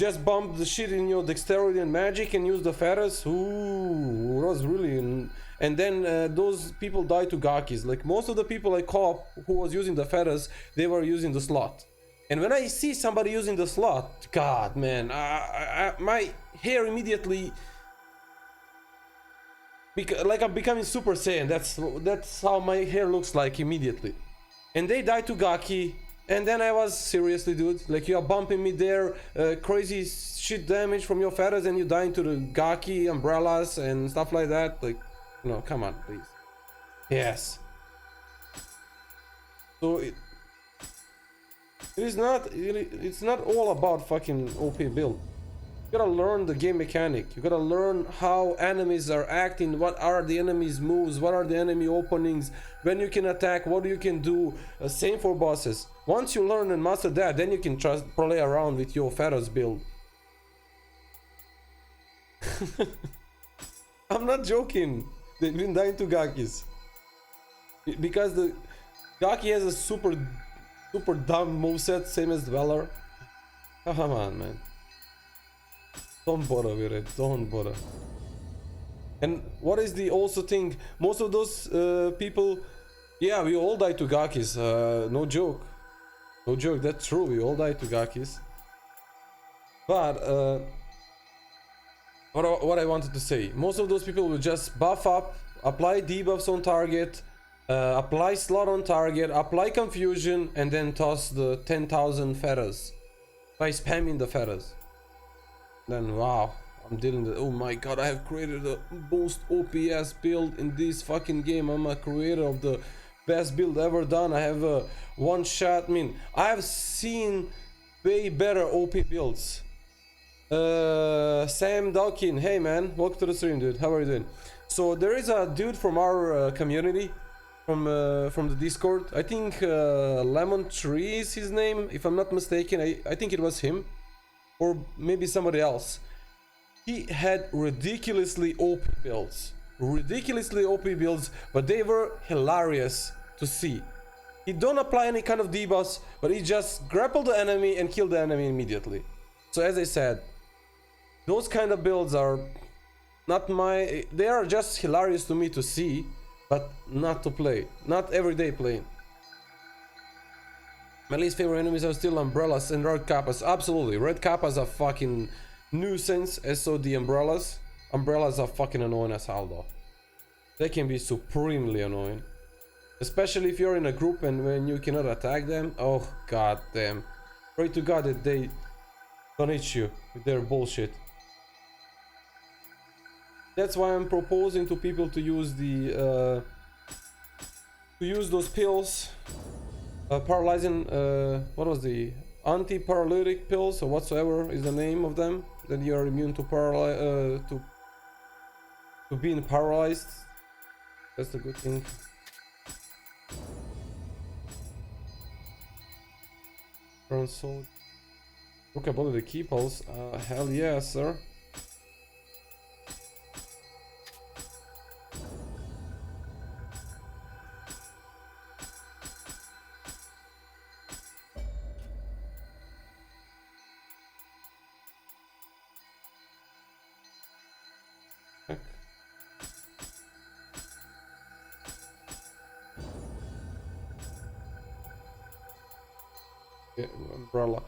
Just bump the shit in your dexterity and magic and use the feathers. Ooh, it was really... And then those people die to Gakis. Like most of the people I caught who was using the feathers, they were using the slot. And when I see somebody using the slot, God, man, my hair immediately... like I'm becoming Super Saiyan. That's how my hair looks like immediately. And they die to Gaki. And then I was, seriously, dude, like you are bumping me there, crazy shit damage from your feathers, and you die into the Gaki umbrellas and stuff like that. Like, no, come on, please. Yes. So it's not all about fucking OP build. You gotta learn the game mechanic. You gotta learn how enemies are acting, what are the enemies' moves, what are the enemy openings, when you can attack, what you can do. Same for bosses. Once you learn and master that, then you can play around with your feathers build. I'm not joking. They've been dying to Gakis. Because the Gaki has a super dumb moveset, same as Dweller. Come on, man. Don't bother with it, don't bother. And what is the also thing, most of those people, yeah, we all die to Gakis, no joke. No joke, that's true, we all die to Gakis. But, what I wanted to say, most of those people will just buff up, apply debuffs on target, apply slot on target, apply confusion, and then toss the 10,000 feathers by spamming the feathers. Then wow, I'm dealing with, oh my god, I have created the most OPS build in this fucking game. I'm a creator of the best build ever done. I have a one shot. I mean, I have seen way better OP builds. Sam Dawkin, hey man, welcome to the stream, dude. How are you doing? So there is a dude from our community, from the Discord. I think Lemon Tree is his name, if I'm not mistaken. I think it was him. Or maybe somebody else. He had ridiculously OP builds. Ridiculously OP builds, but they were hilarious to see. He don't apply any kind of debuffs, but he just grappled the enemy and killed the enemy immediately. So as I said, those kind of builds are not my... They are just hilarious to me to see, but not to play. Not everyday playing. My least favorite enemies are still umbrellas and red kappas. Absolutely, red kappas are fucking nuisance, as so the umbrellas. Umbrellas are fucking annoying as hell though. They can be supremely annoying. Especially if you're in a group and when you cannot attack them. Oh god damn. Pray to god that they don't hit you with their bullshit. That's why I'm proposing to people to use the those pills. Paralyzing, what was the anti-paralytic pills or whatsoever is the name of them, that you are immune to being paralyzed. That's the good thing. Console. Look about the key pulse. Hell yeah, sir. Umbrella.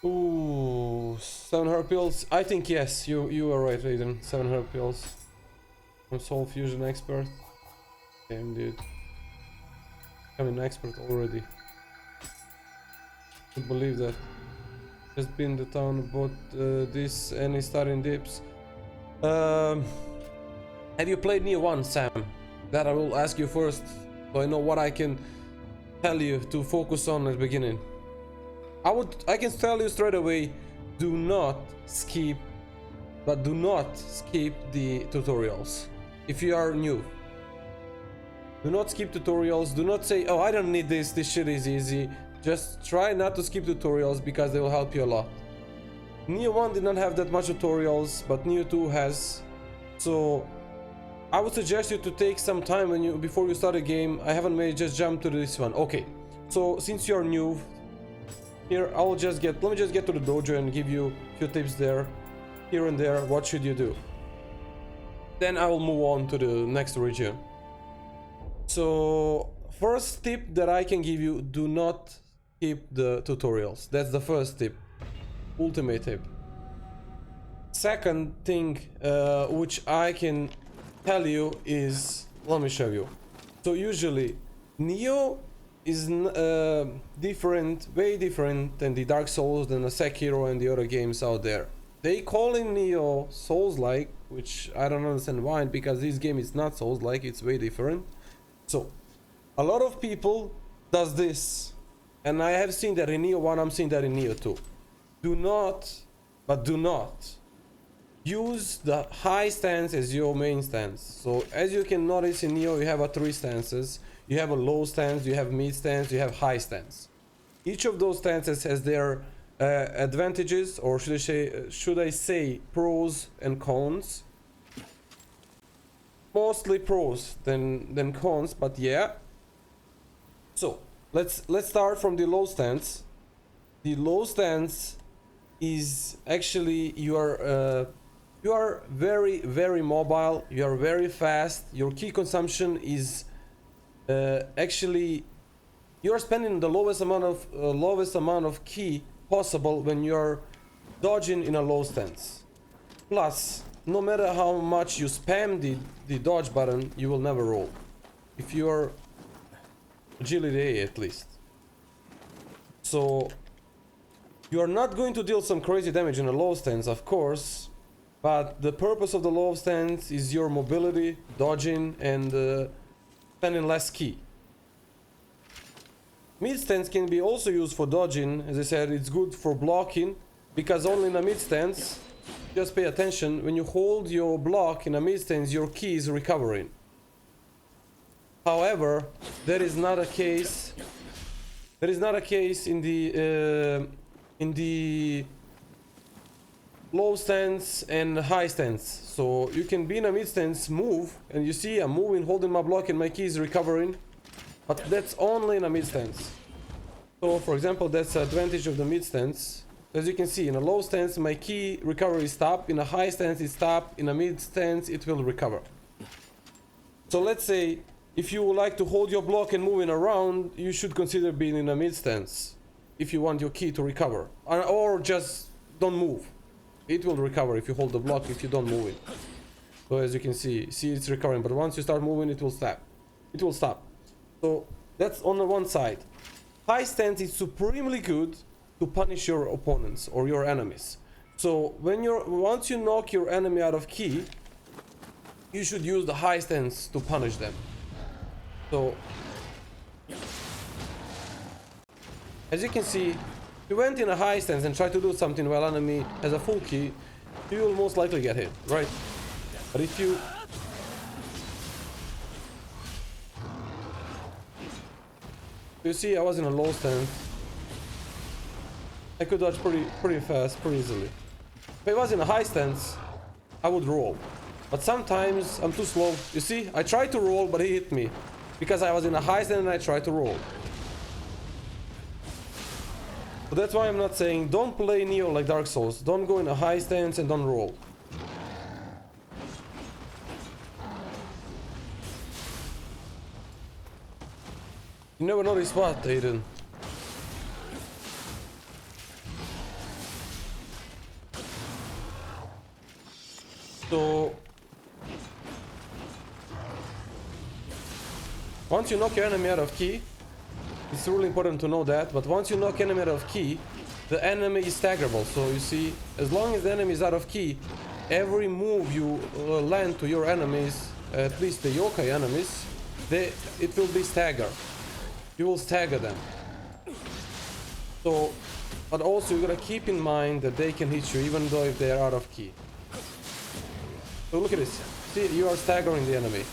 Ooh, 7 herb pills. I think yes, you are right, Raiden. 7 herb pills. I'm Soul Fusion expert. Damn, dude. I'm an expert already. Can't believe that. Just been to town about this and starting dips. Have you played Nioh 1, Sam? That I will ask you first, so I know what I can tell you to focus on at the beginning. I can tell you straight away, do not skip, do not skip the tutorials. If you are new, do not skip tutorials. Do not say, oh, I don't need this shit is easy. Just try not to skip tutorials because they will help you a lot. Nioh 1 did not have that much tutorials, but Nioh 2 has. So I would suggest you to take some time before you start a game. I haven't made, just jump to this one. Okay, so since you're new here, let me just get to the dojo and give you a few tips there, here and there. What should you do? Then I will move on to the next region. So first tip that I can give you, do not skip the tutorials. That's the first tip, ultimate tip. Second thing which I can tell you is, let me show you. So usually Nioh is different, way different than the Dark Souls, than the Sekiro and the other games out there. They call in Nioh Souls-like, which I don't understand why, because this game is not Souls-like, it's way different. So a lot of people does this, and I have seen that in Nioh 1, I'm seeing that in Nioh 2. Do not use the high stance as your main stance. So as you can notice in Nioh, you have three stances. You have a low stance, you have mid stance, you have high stance. Each of those stances has their advantages, or should I say pros and cons. Mostly pros than cons, but yeah. So let's start from the low stance. The low stance is actually you are very mobile. You are very fast. Your key consumption is actually you are spending the lowest amount of key possible when you are dodging in a low stance. Plus, no matter how much you spam the dodge button, you will never roll. If you are agility A at least. So you are not going to deal some crazy damage in a low stance, of course, but the purpose of the low stance is your mobility, dodging, and spending less key. Mid stance can be also used for dodging. As I said, it's good for blocking, because only in a mid stance, just pay attention, when you hold your block in a mid stance, your key is recovering. However, that is not a case. That is not a case in the low stance and high stance. So you can be in a mid stance, move, and you see I'm moving, holding my block, and my key is recovering. But that's only in a mid stance. So for example, that's the advantage of the mid stance. As you can see, in a low stance, my key recovery is stopped. In a high stance, it's stopped. In a mid stance, it will recover. So let's say, if you would like to hold your block and moving around, you should consider being in a mid stance. If you want your key to recover. Or just don't move. It will recover if you hold the block, if you don't move it. So as you can see it's recovering. But once you start moving, it will stop. It will stop. So that's on the one side. High stance is supremely good to punish your opponents or your enemies. So once you knock your enemy out of key, you should use the high stance to punish them. So as you can see, if you went in a high stance and try to do something while enemy has a full key, you will most likely get hit, right? But if you see, I was in a low stance. I could dodge pretty fast, pretty easily. If I was in a high stance, I would roll. But sometimes I'm too slow. You see, I tried to roll, but he hit me. Because I was in a high stance and I tried to roll. So that's why I'm not saying don't play Nioh like Dark Souls. Don't go in a high stance and don't roll. You never know this spot, Aiden. So once you knock your enemy out of key, it's really important to know that, but once you knock enemy out of key, the enemy is staggerable. So you see, as long as the enemy is out of key, every move you land to your enemies, at least the yokai enemies, it will be staggered. You will stagger them. So But also you gotta keep in mind that they can hit you even though if they are out of key. So look at this. See, you are staggering the enemy.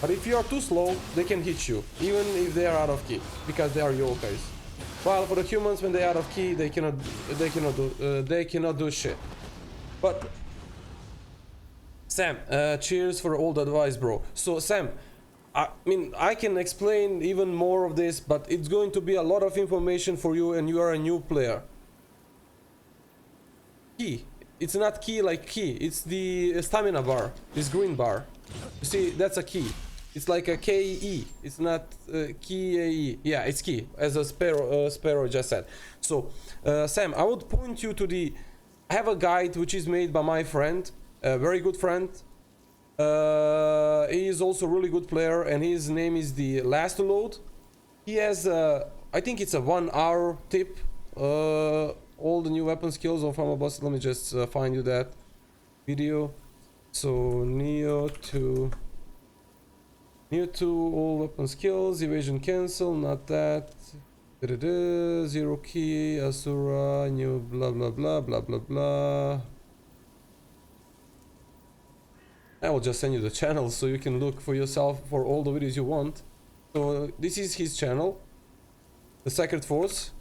But if you are too slow, they can hit you, even if they are out of key, because they are yokais. While for the humans, when they are out of key, they cannot do shit. But Sam, cheers for all the advice, bro. So Sam, I mean, I can explain even more of this, but it's going to be a lot of information for you, and you are a new player. Key. It's not key like key. It's the stamina bar. This green bar. You see, that's a key. It's like a KE. It's not key AE. Yeah, it's key, as a Sparrow just said. So, Sam, I would point you to the... I have a guide which is made by my friend, a very good friend. He is also a really good player, and his name is the Last to Load. He has, I think it's a 1 hour tip. All the new weapon skills of Armor Boss. Let me just find you that video. So Nioh 2, all weapon skills, evasion cancel, not that. Zero key, Asura, new blah blah blah blah blah blah. I will just send you the channel so you can look for yourself for all the videos you want. So this is his channel, the Sacred Force.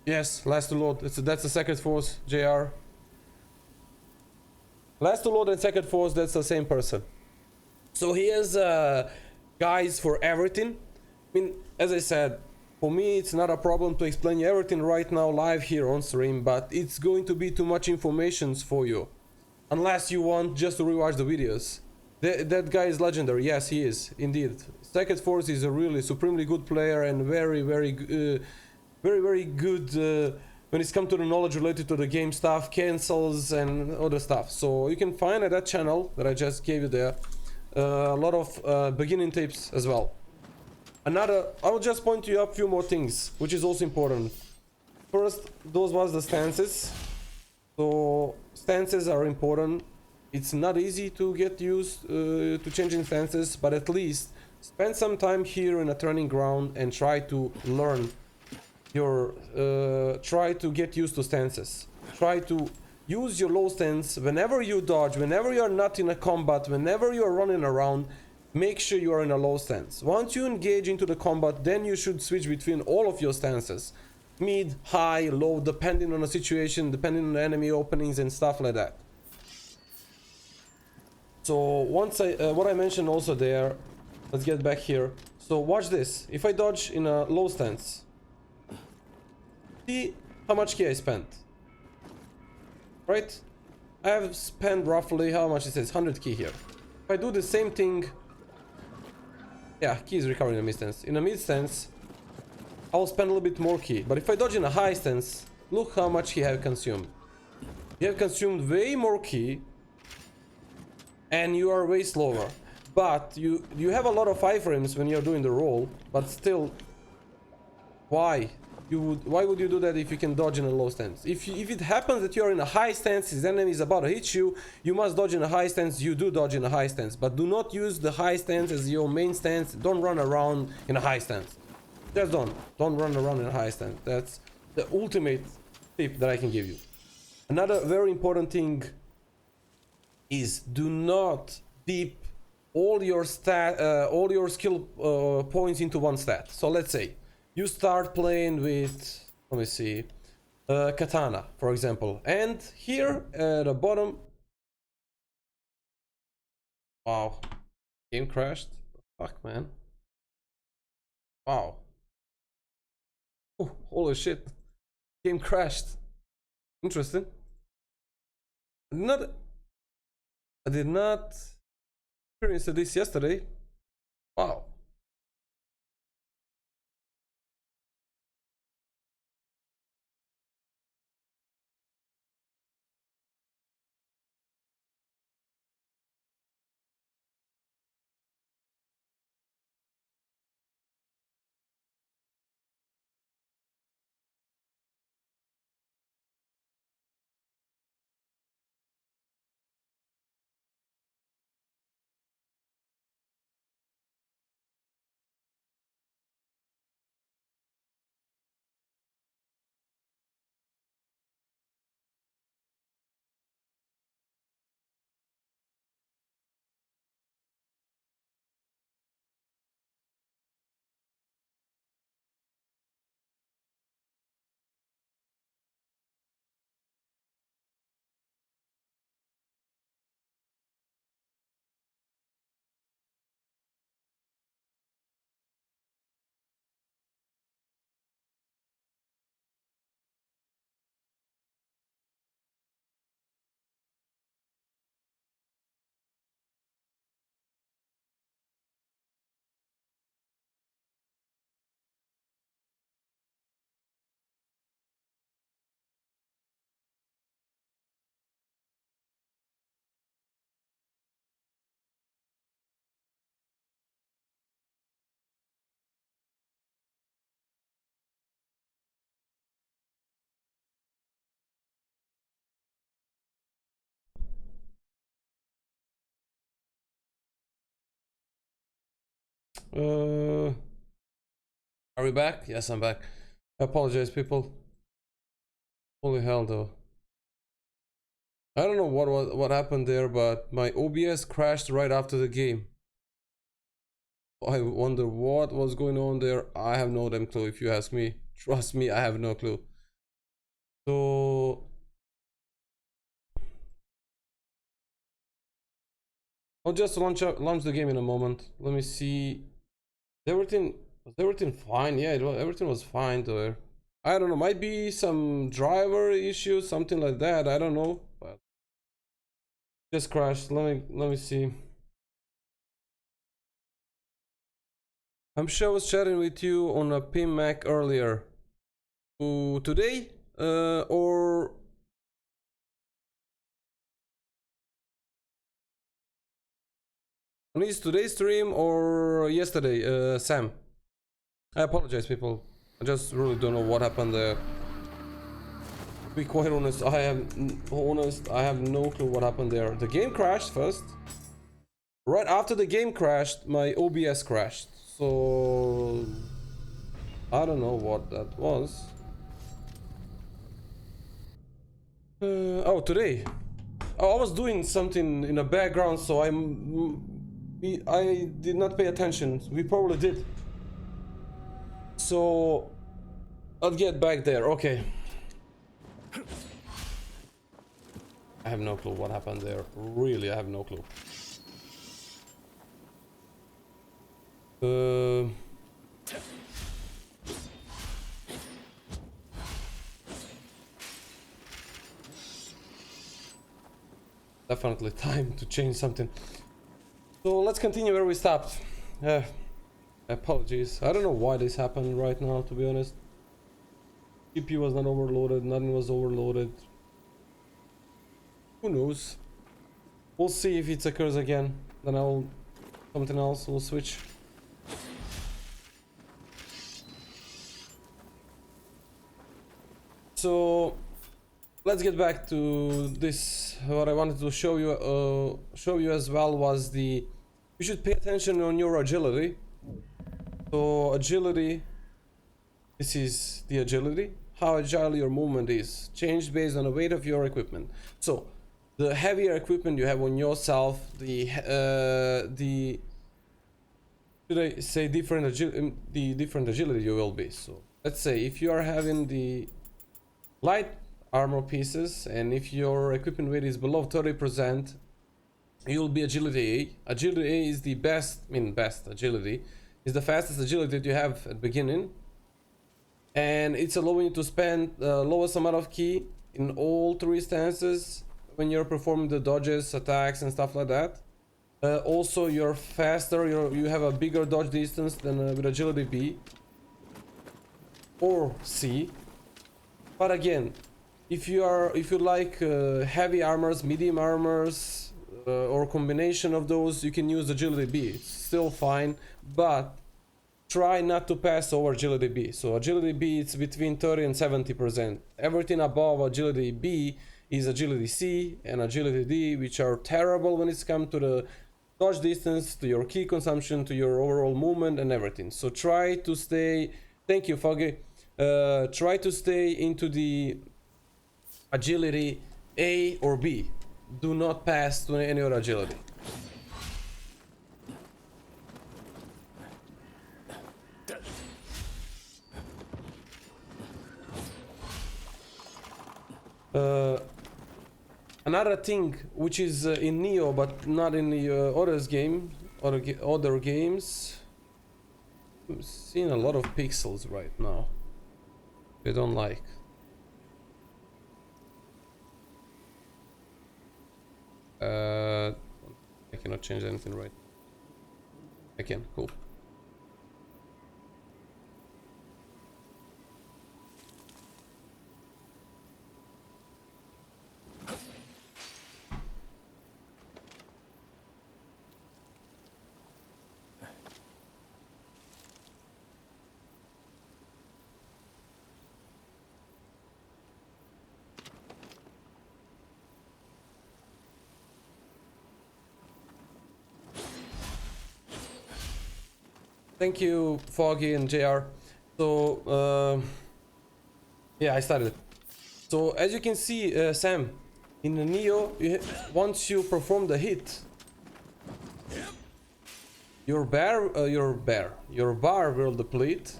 Yes, Last to Load. That's the Sacred Force, JR. Last to Load and Sacred Force, that's the same person. So he has guides for everything. I mean, as I said, for me it's not a problem to explain you everything right now live here on stream, but it's going to be too much information for you. Unless you want just to rewatch the videos. That guy is legendary. Yes, he is, indeed. Sacred Force is a really supremely good player and very good when it's come to the knowledge related to the game stuff, cancels and other stuff. So you can find at that channel that I just gave you there a lot of beginning tips as well. I will just point you up a few more things, which is also important. First, those was the stances. So stances are important. It's not easy to get used to changing stances, but at least spend some time here in a training ground and try to learn try to get used to stances. Try to use your low stance whenever you dodge, whenever you are not in a combat, whenever you are running around. Make sure you are in a low stance. Once you engage into the combat, then you should switch between all of your stances. Mid, high, low, depending on the situation, depending on the enemy openings and stuff like that. So once what I mentioned also there, let's get back here. So watch this. If I dodge in a low stance, see how much key I spent. Right? I have spent roughly, how much it says, 100 key here. If I do the same thing, yeah, key is recovering in a mid stance. In a mid stance, I will spend a little bit more key. But if I dodge in a high stance, look how much he have consumed. You have consumed way more key, and you are way slower. But you have a lot of iframes when you're doing the roll, but still, why? Why would you do that if you can dodge in a low stance? If it happens that you're in a high stance, his enemy is about to hit you, you must dodge in a high stance. You do dodge in a high stance, but do not use the high stance as your main stance. Don't run around in a high stance. Just don't run around in a high stance. That's the ultimate tip that I can give you. Another very important thing is do not dip all your skill points into one stat. So let's say you start playing with, let me see, katana, for example, and here at the bottom, wow, game crashed. Fuck, man. Wow. Oh, holy shit, game crashed. Interesting. I did not experience this yesterday. Wow. Are we back? Yes, I'm back. I apologize, people. Holy hell, though. I don't know what happened there, but my OBS crashed right after the game. I wonder what was going on there. I have no damn clue if you ask me. Trust me, I have no clue. So I'll just launch the game in a moment. Let me see. Was everything fine? Yeah, everything was fine there. I don't know, might be some driver issues, something like that. I don't know, but just crashed. Let me see. I'm sure I was chatting with you on a PIM Mac earlier. Today? Or on today's stream or yesterday, Sam? I apologize, people. I just really don't know what happened there. To be quite honest, I have no clue what happened there. The game crashed first. Right after the game crashed, my OBS crashed. So I don't know what that was. Oh, today. Oh, I was doing something in the background, so I did not pay attention. We probably did. So I'll get back there. Okay. I have no clue what happened there. Really, I have no clue. Definitely time to change something. So let's continue where we stopped. Apologies. I don't know why this happened right now, to be honest. CPU was not overloaded, nothing was overloaded. Who knows? We'll see if it occurs again. Then I'll something else. We'll switch. So let's get back to this. What I wanted to show you as well was you should pay attention on your agility. So agility, this is the agility, how agile your movement is, changed based on the weight of your equipment. So the heavier equipment you have on yourself, should I say different agility you will be. So let's say if you are having the light armor pieces and if your equipment weight is below 30%, you'll be agility A. Agility A is the best agility, is the fastest agility that you have at beginning, and it's allowing you to spend lowest amount of ki in all three stances when you're performing the dodges, attacks and stuff like that. Also you're faster, you have a bigger dodge distance than with agility B or C. But again, if you like heavy armors, medium armors, or combination of those, you can use agility B. It's still fine, but try not to pass over agility B. So agility B, it's between 30 and 70%. Everything above agility B is agility C and agility D, which are terrible when it's come to the dodge distance, to your ki consumption, to your overall movement and everything. So try to stay, thank you Foggy, try to stay into the agility A or B. Do not pass to any other agility. Another thing which is in Nioh but not in the other games, I'm seeing a lot of pixels right now. I don't like. I cannot change anything, right? I can, cool. Thank you, Foggy and JR. So, yeah, I started. So, as you can see, Sam, in the Nioh, once you perform the hit, your bar will deplete,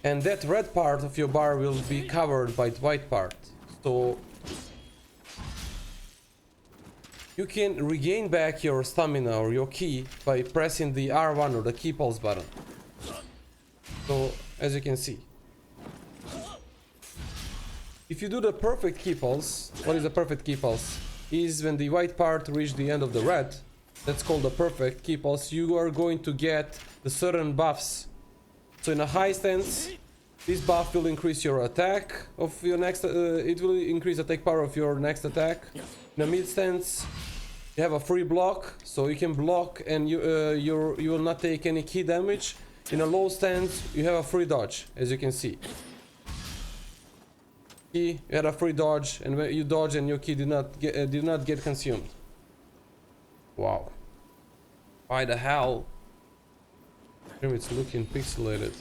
and that red part of your bar will be covered by the white part. So, you can regain back your stamina or your ki by pressing the R1 or the key pulse button. So, as you can see, if you do the perfect key pulse, what is the perfect key pulse? Is when the white part reaches the end of the red. That's called the perfect key pulse. You are going to get the certain buffs. So in a high stance, this buff will increase your attack of your next. It will increase attack power of your next attack. In a mid stance, you have a free block, so you can block and you will not take any key damage. In a low stance, you have a free dodge, as you can see. You had a free dodge, and when you dodge and your key did not get consumed. Wow. Why the hell? It's looking pixelated.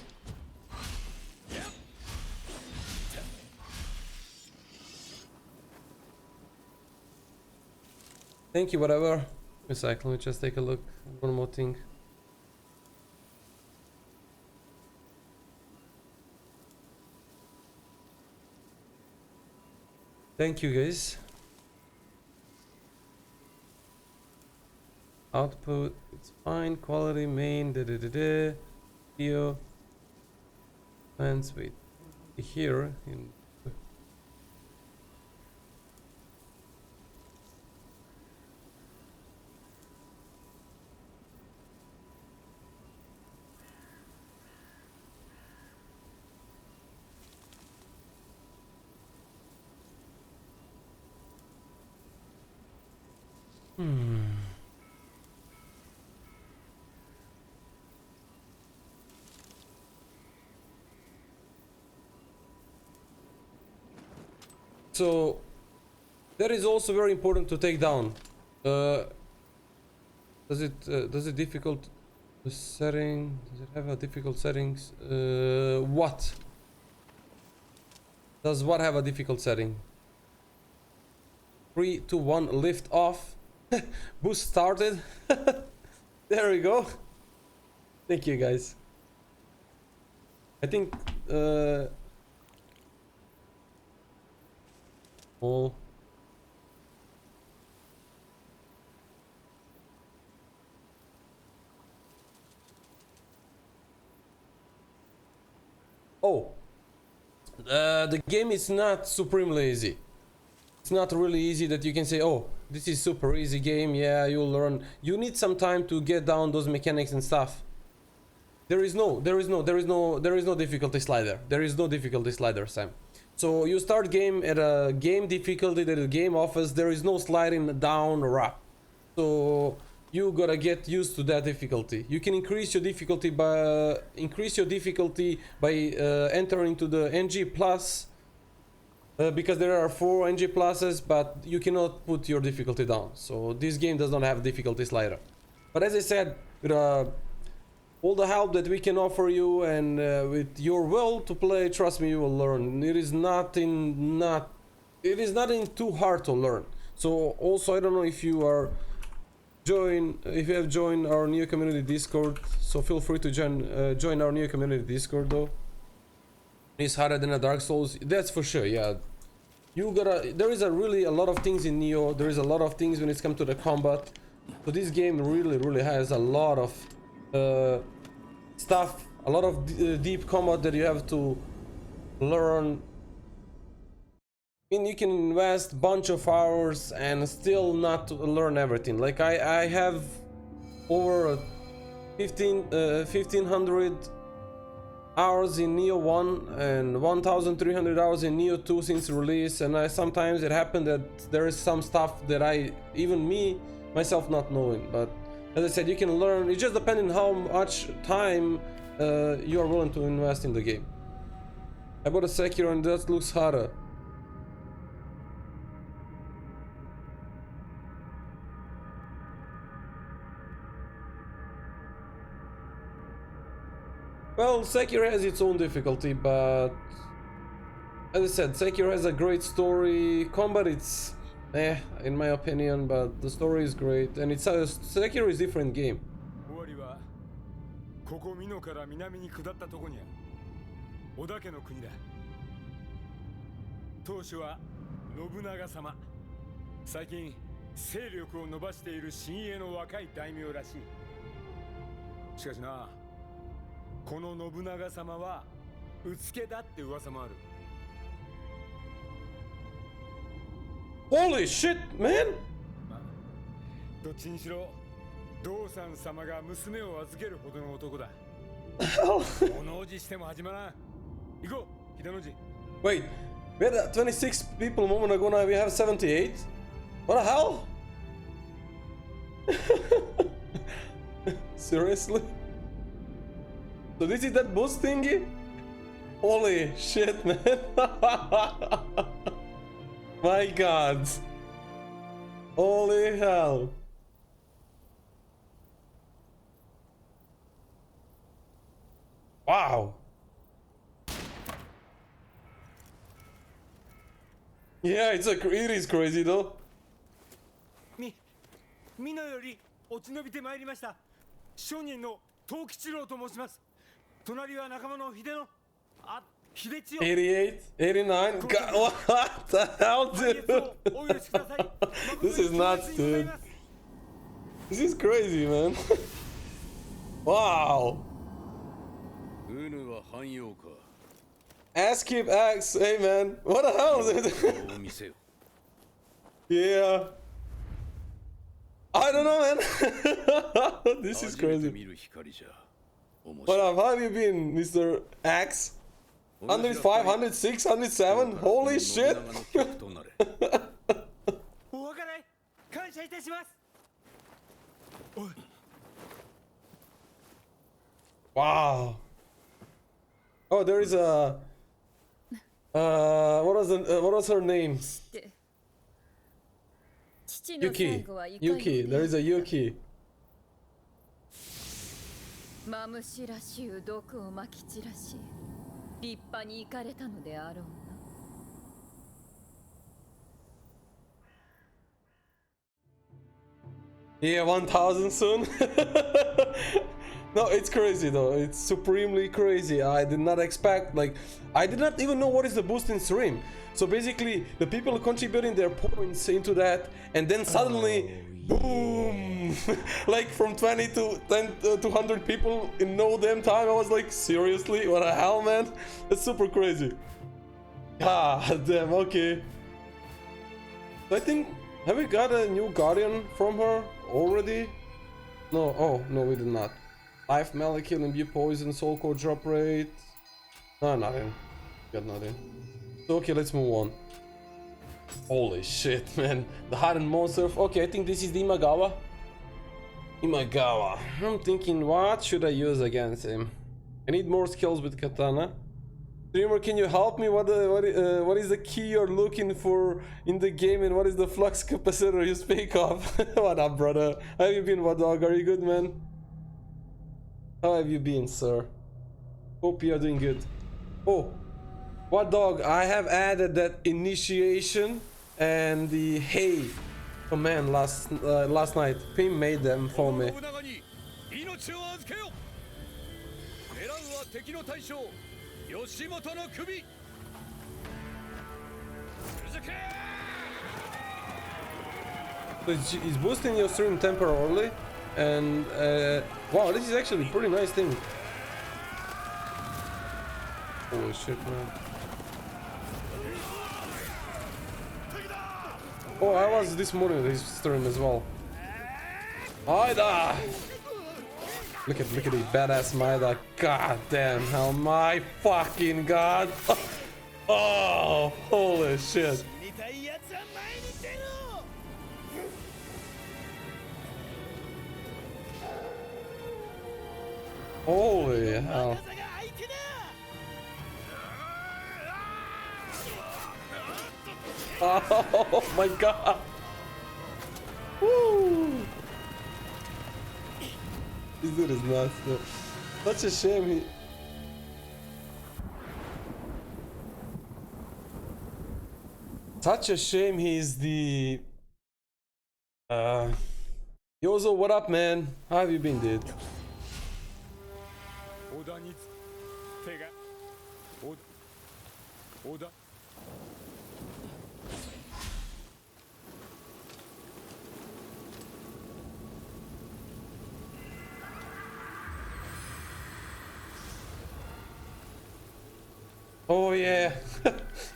Thank you, whatever. A sec, let me just take a look. One more thing. Thank you, guys. Output, it's fine. Quality, main, video. And wait. Here in. So that is also very important to take down. Does it difficult the setting? Does it have a difficult settings? What? Does what have a difficult setting? 3, 2, 1, lift off. Boost started. There we go. Thank you, guys. I think oh. Oh. The game is not supremely easy. It's not really easy that you can say, oh, this is super easy game, yeah, you'll learn. You need some time to get down those mechanics and stuff. There is no difficulty slider. There is no difficulty slider, Sam. So you start game at a game difficulty that the game offers. There is no sliding down or up. So you gotta get used to that difficulty. You can increase your difficulty by entering to the NG plus. Because there are 4 NG pluses, but you cannot put your difficulty down. So this game does not have difficulty slider. But as I said, with all the help that we can offer you and with your will to play, trust me, you will learn. It is nothing too hard to learn. So also, I don't know if you have joined our Nioh community Discord. So feel free to join our Nioh community Discord though. It's harder than a Dark Souls, that's for sure. Yeah, there is really a lot of things in Nioh. There is a lot of things when it's come to the combat. So this game really has a lot of stuff, a lot of deep combat that you have to learn. I mean, you can invest bunch of hours and still not learn everything. Like I have over 1500 hours in Nioh 1 and 1300 hours in Nioh 2 since release, and sometimes it happened that there is some stuff that myself not knowing. But as I said, you can learn. It just depends on how much time you are willing to invest in the game. I bought a Sekiro and that looks harder. Well, Sekiro has its own difficulty, but as I said, Sekiro has a great story. Combat, it's in my opinion, but the story is great, and it's Sekiro is a different game. 終わりはここ美濃から南に下ったとこにある織田家の国だ。当主は信長様。最近勢力を伸ばしている新鋭の若い大名らしい。しかしな、この信長様はうつけだって噂もある。Holy shit, man! まあ、どっちにしろ道三様が娘を預けるほどの男だ。物おじしても始まらん。行こう、秀の字。Wait, we had 26 people a moment ago, now we have 78? What the hell? Seriously? So this is that boost thingy? Holy shit, man. My god. Holy hell. Wow. Yeah, it is crazy though. 美濃より落ち延びてまいりました。商人の藤吉郎と申します。隣は仲間の秀の秀千代。88, 89. God, what the hell, dude? This is nuts, dude. This is crazy, man. Wow. Ass keep axe, hey man. What the hell, dude? Yeah. I don't know, man. This is crazy. What up? How have you been, Mr. Axe? 105, 106, 107? Holy shit! Wow. Oh, there is a... what was her name? Yuki. Yuki. There is a Yuki. マムシらしゅう毒をまき散らし立派に行かれたのであろうな。Yeah, 1000 soon. No, it's crazy though. It's supremely crazy. I did not expect, like, I did not even know what is the boost in stream. So basically, the people contributing their points into that, and then suddenly, boom! Like from 20 to 10 to 100 people in no damn time. I was like, seriously? What the hell, man? That's super crazy. Ah, damn, okay. I think, have we got a new guardian from her already? No, oh, no, we did not. Life, melee kill, imbue poison, soul core drop rate. No, nothing. Got nothing. So, okay, let's move on. Holy shit, man. The hardened monster. Okay, I think this is the Imagawa. Imagawa. I'm thinking, what should I use against him? I need more skills with katana. Streamer, can you help me? What is the key you're looking for in the game, and what is the flux capacitor you speak of? What up, brother? How have you been, what dog? Are you good, man? How have you been, sir? Hope you are doing good. Oh, what dog? I have added that initiation and the hey command last night. Pim made them for me. So it's boosting your stream temporarily, and wow, this is actually a pretty nice thing. Holy shit, man. Oh, I was this morning on his stream as well. Maida! Look at the badass Maida. God damn, hell, my fucking god. Oh, holy shit. Holy hell. Oh my god. Woo. This dude is nuts, though. Such a shame Such a shame he's the Yozo, what up, man? How have you been, dude? 織田に手が織田 Oh yeah.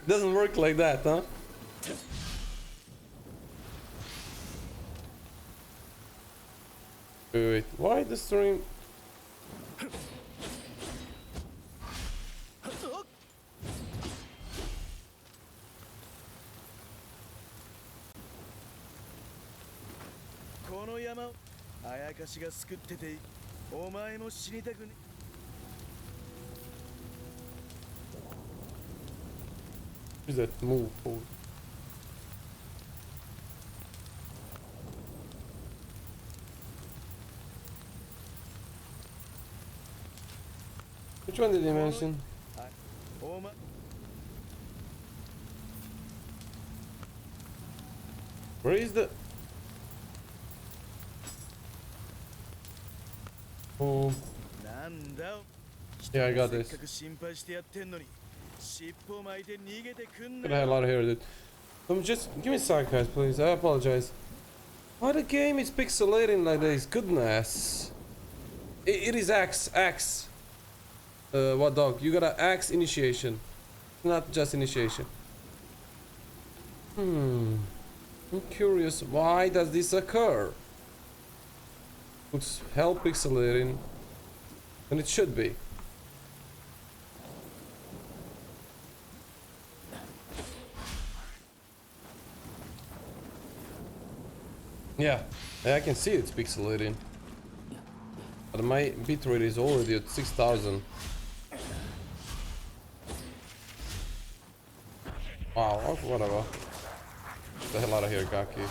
Doesn't work like that, huh? Wait, why the stream? Who's that move for? Which one did he mention? Where is the... Oh. Yeah, I got this. Get the hell out of here, dude. Just give me a sec, guys, please. I apologize. Why the game is pixelating like this? Goodness. It is X. What dog? You gotta X initiation. Not just initiation. I'm curious, why does this occur? It's hell pixelating. And it should be. Yeah, I can see it's pixelating. But my bitrate is already at 6000. Wow, whatever. Get the hell out of here, Gaki.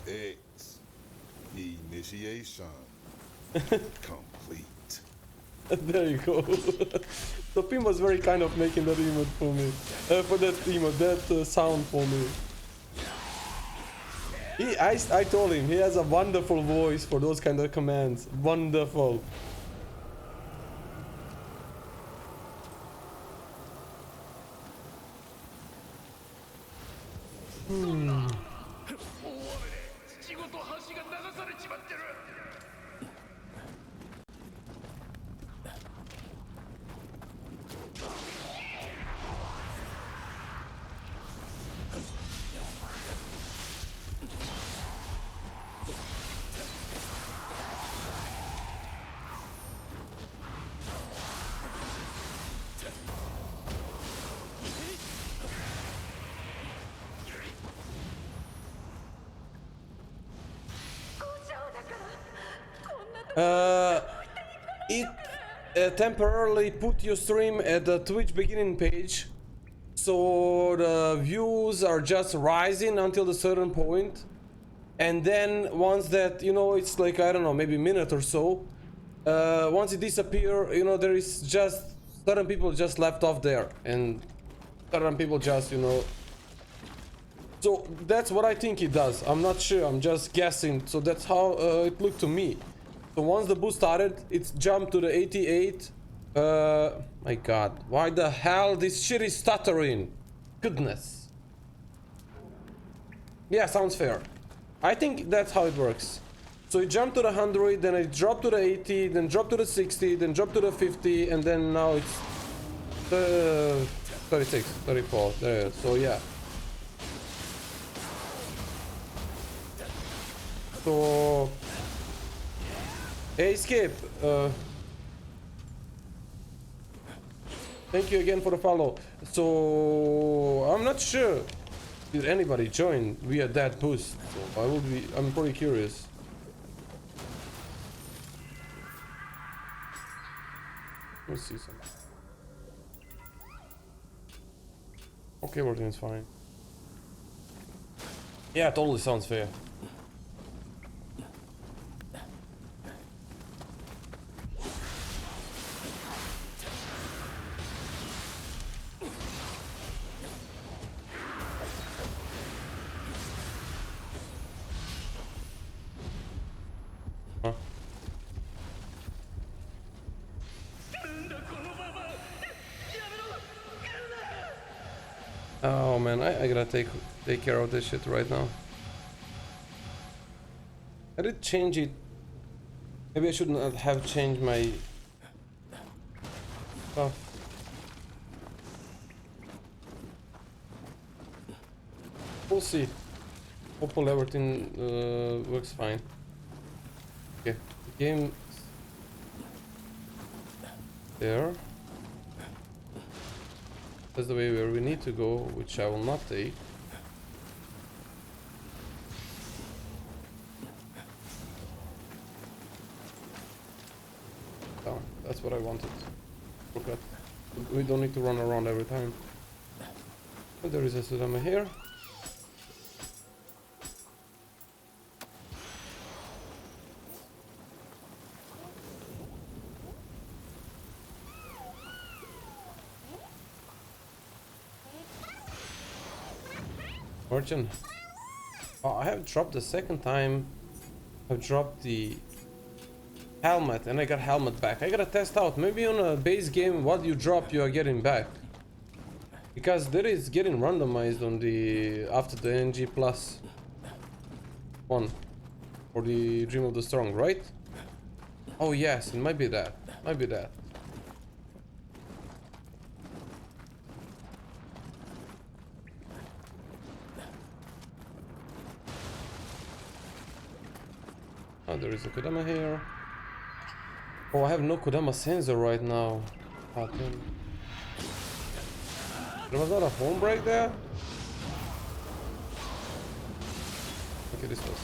X. Initiation. Complete. There you go. So Pim was very kind of making that emote for me. For that emote, that sound for me. I told him, he has a wonderful voice for those kind of commands. Wonderful. It temporarily put your stream at the Twitch beginning page, so the views are just rising until the certain point, and then once that, you know, it's like, I don't know, maybe a minute or so, once it disappear, you know, there is just certain people just left off there, and certain people just, you know. So that's what I think it does. I'm not sure, I'm just guessing. So that's how it looked to me. So once the boost started, it jumped to the 88. My god, why the hell this shit is stuttering? Goodness. Yeah, sounds fair. I think that's how it works. So it jumped to the 100, then it dropped to the 80, then dropped to the 60, then dropped to the 50, and then now it's 36, 34. There. So yeah. So hey, Skip, thank you again for the follow. So I'm not sure did anybody join via that boost. So I'm pretty curious. Let's see something. Okay, everything's fine. Yeah, totally sounds fair. Oh man, I gotta take care of this shit right now. I did change it. Maybe I should not have changed my stuff. We'll see. Hopefully everything works fine. Okay, the game there. That's the way where we need to go, which I will not take. Oh, that's what I wanted. Okay. We don't need to run around every time. But there is a Sudama here. Merchant. Oh, I have dropped the second time. I've dropped the helmet and I got helmet back. I gotta test out. Maybe on a base game, what you drop, you are getting back. Because there is getting randomized on the after the NG plus one for the Dream of the Strong, right? Oh yes, it might be that. Might be that. Oh, there is a Kodama here. Oh, I have no Kodama sensor right now. Oh, damn. There was not a home break there? Okay, this was.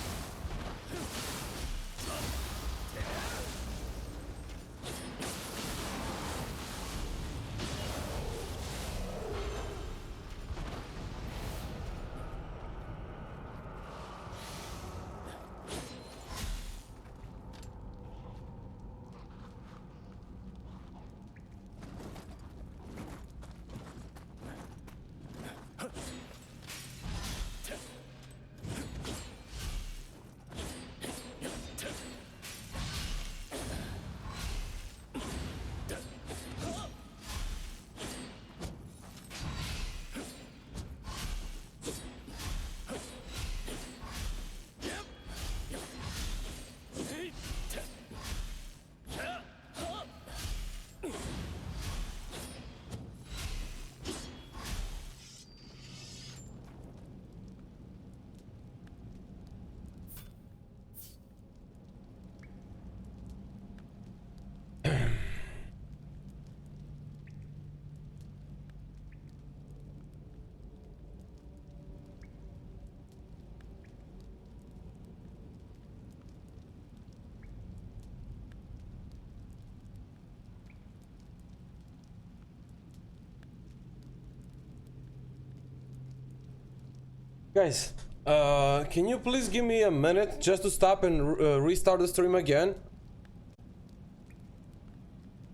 Guys, can you please give me a minute just to stop and restart the stream again?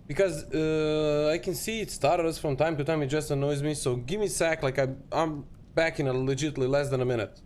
Because I can see it stutters from time to time, it just annoys me, so give me a sec, like I'm back in a legitimately less than a minute.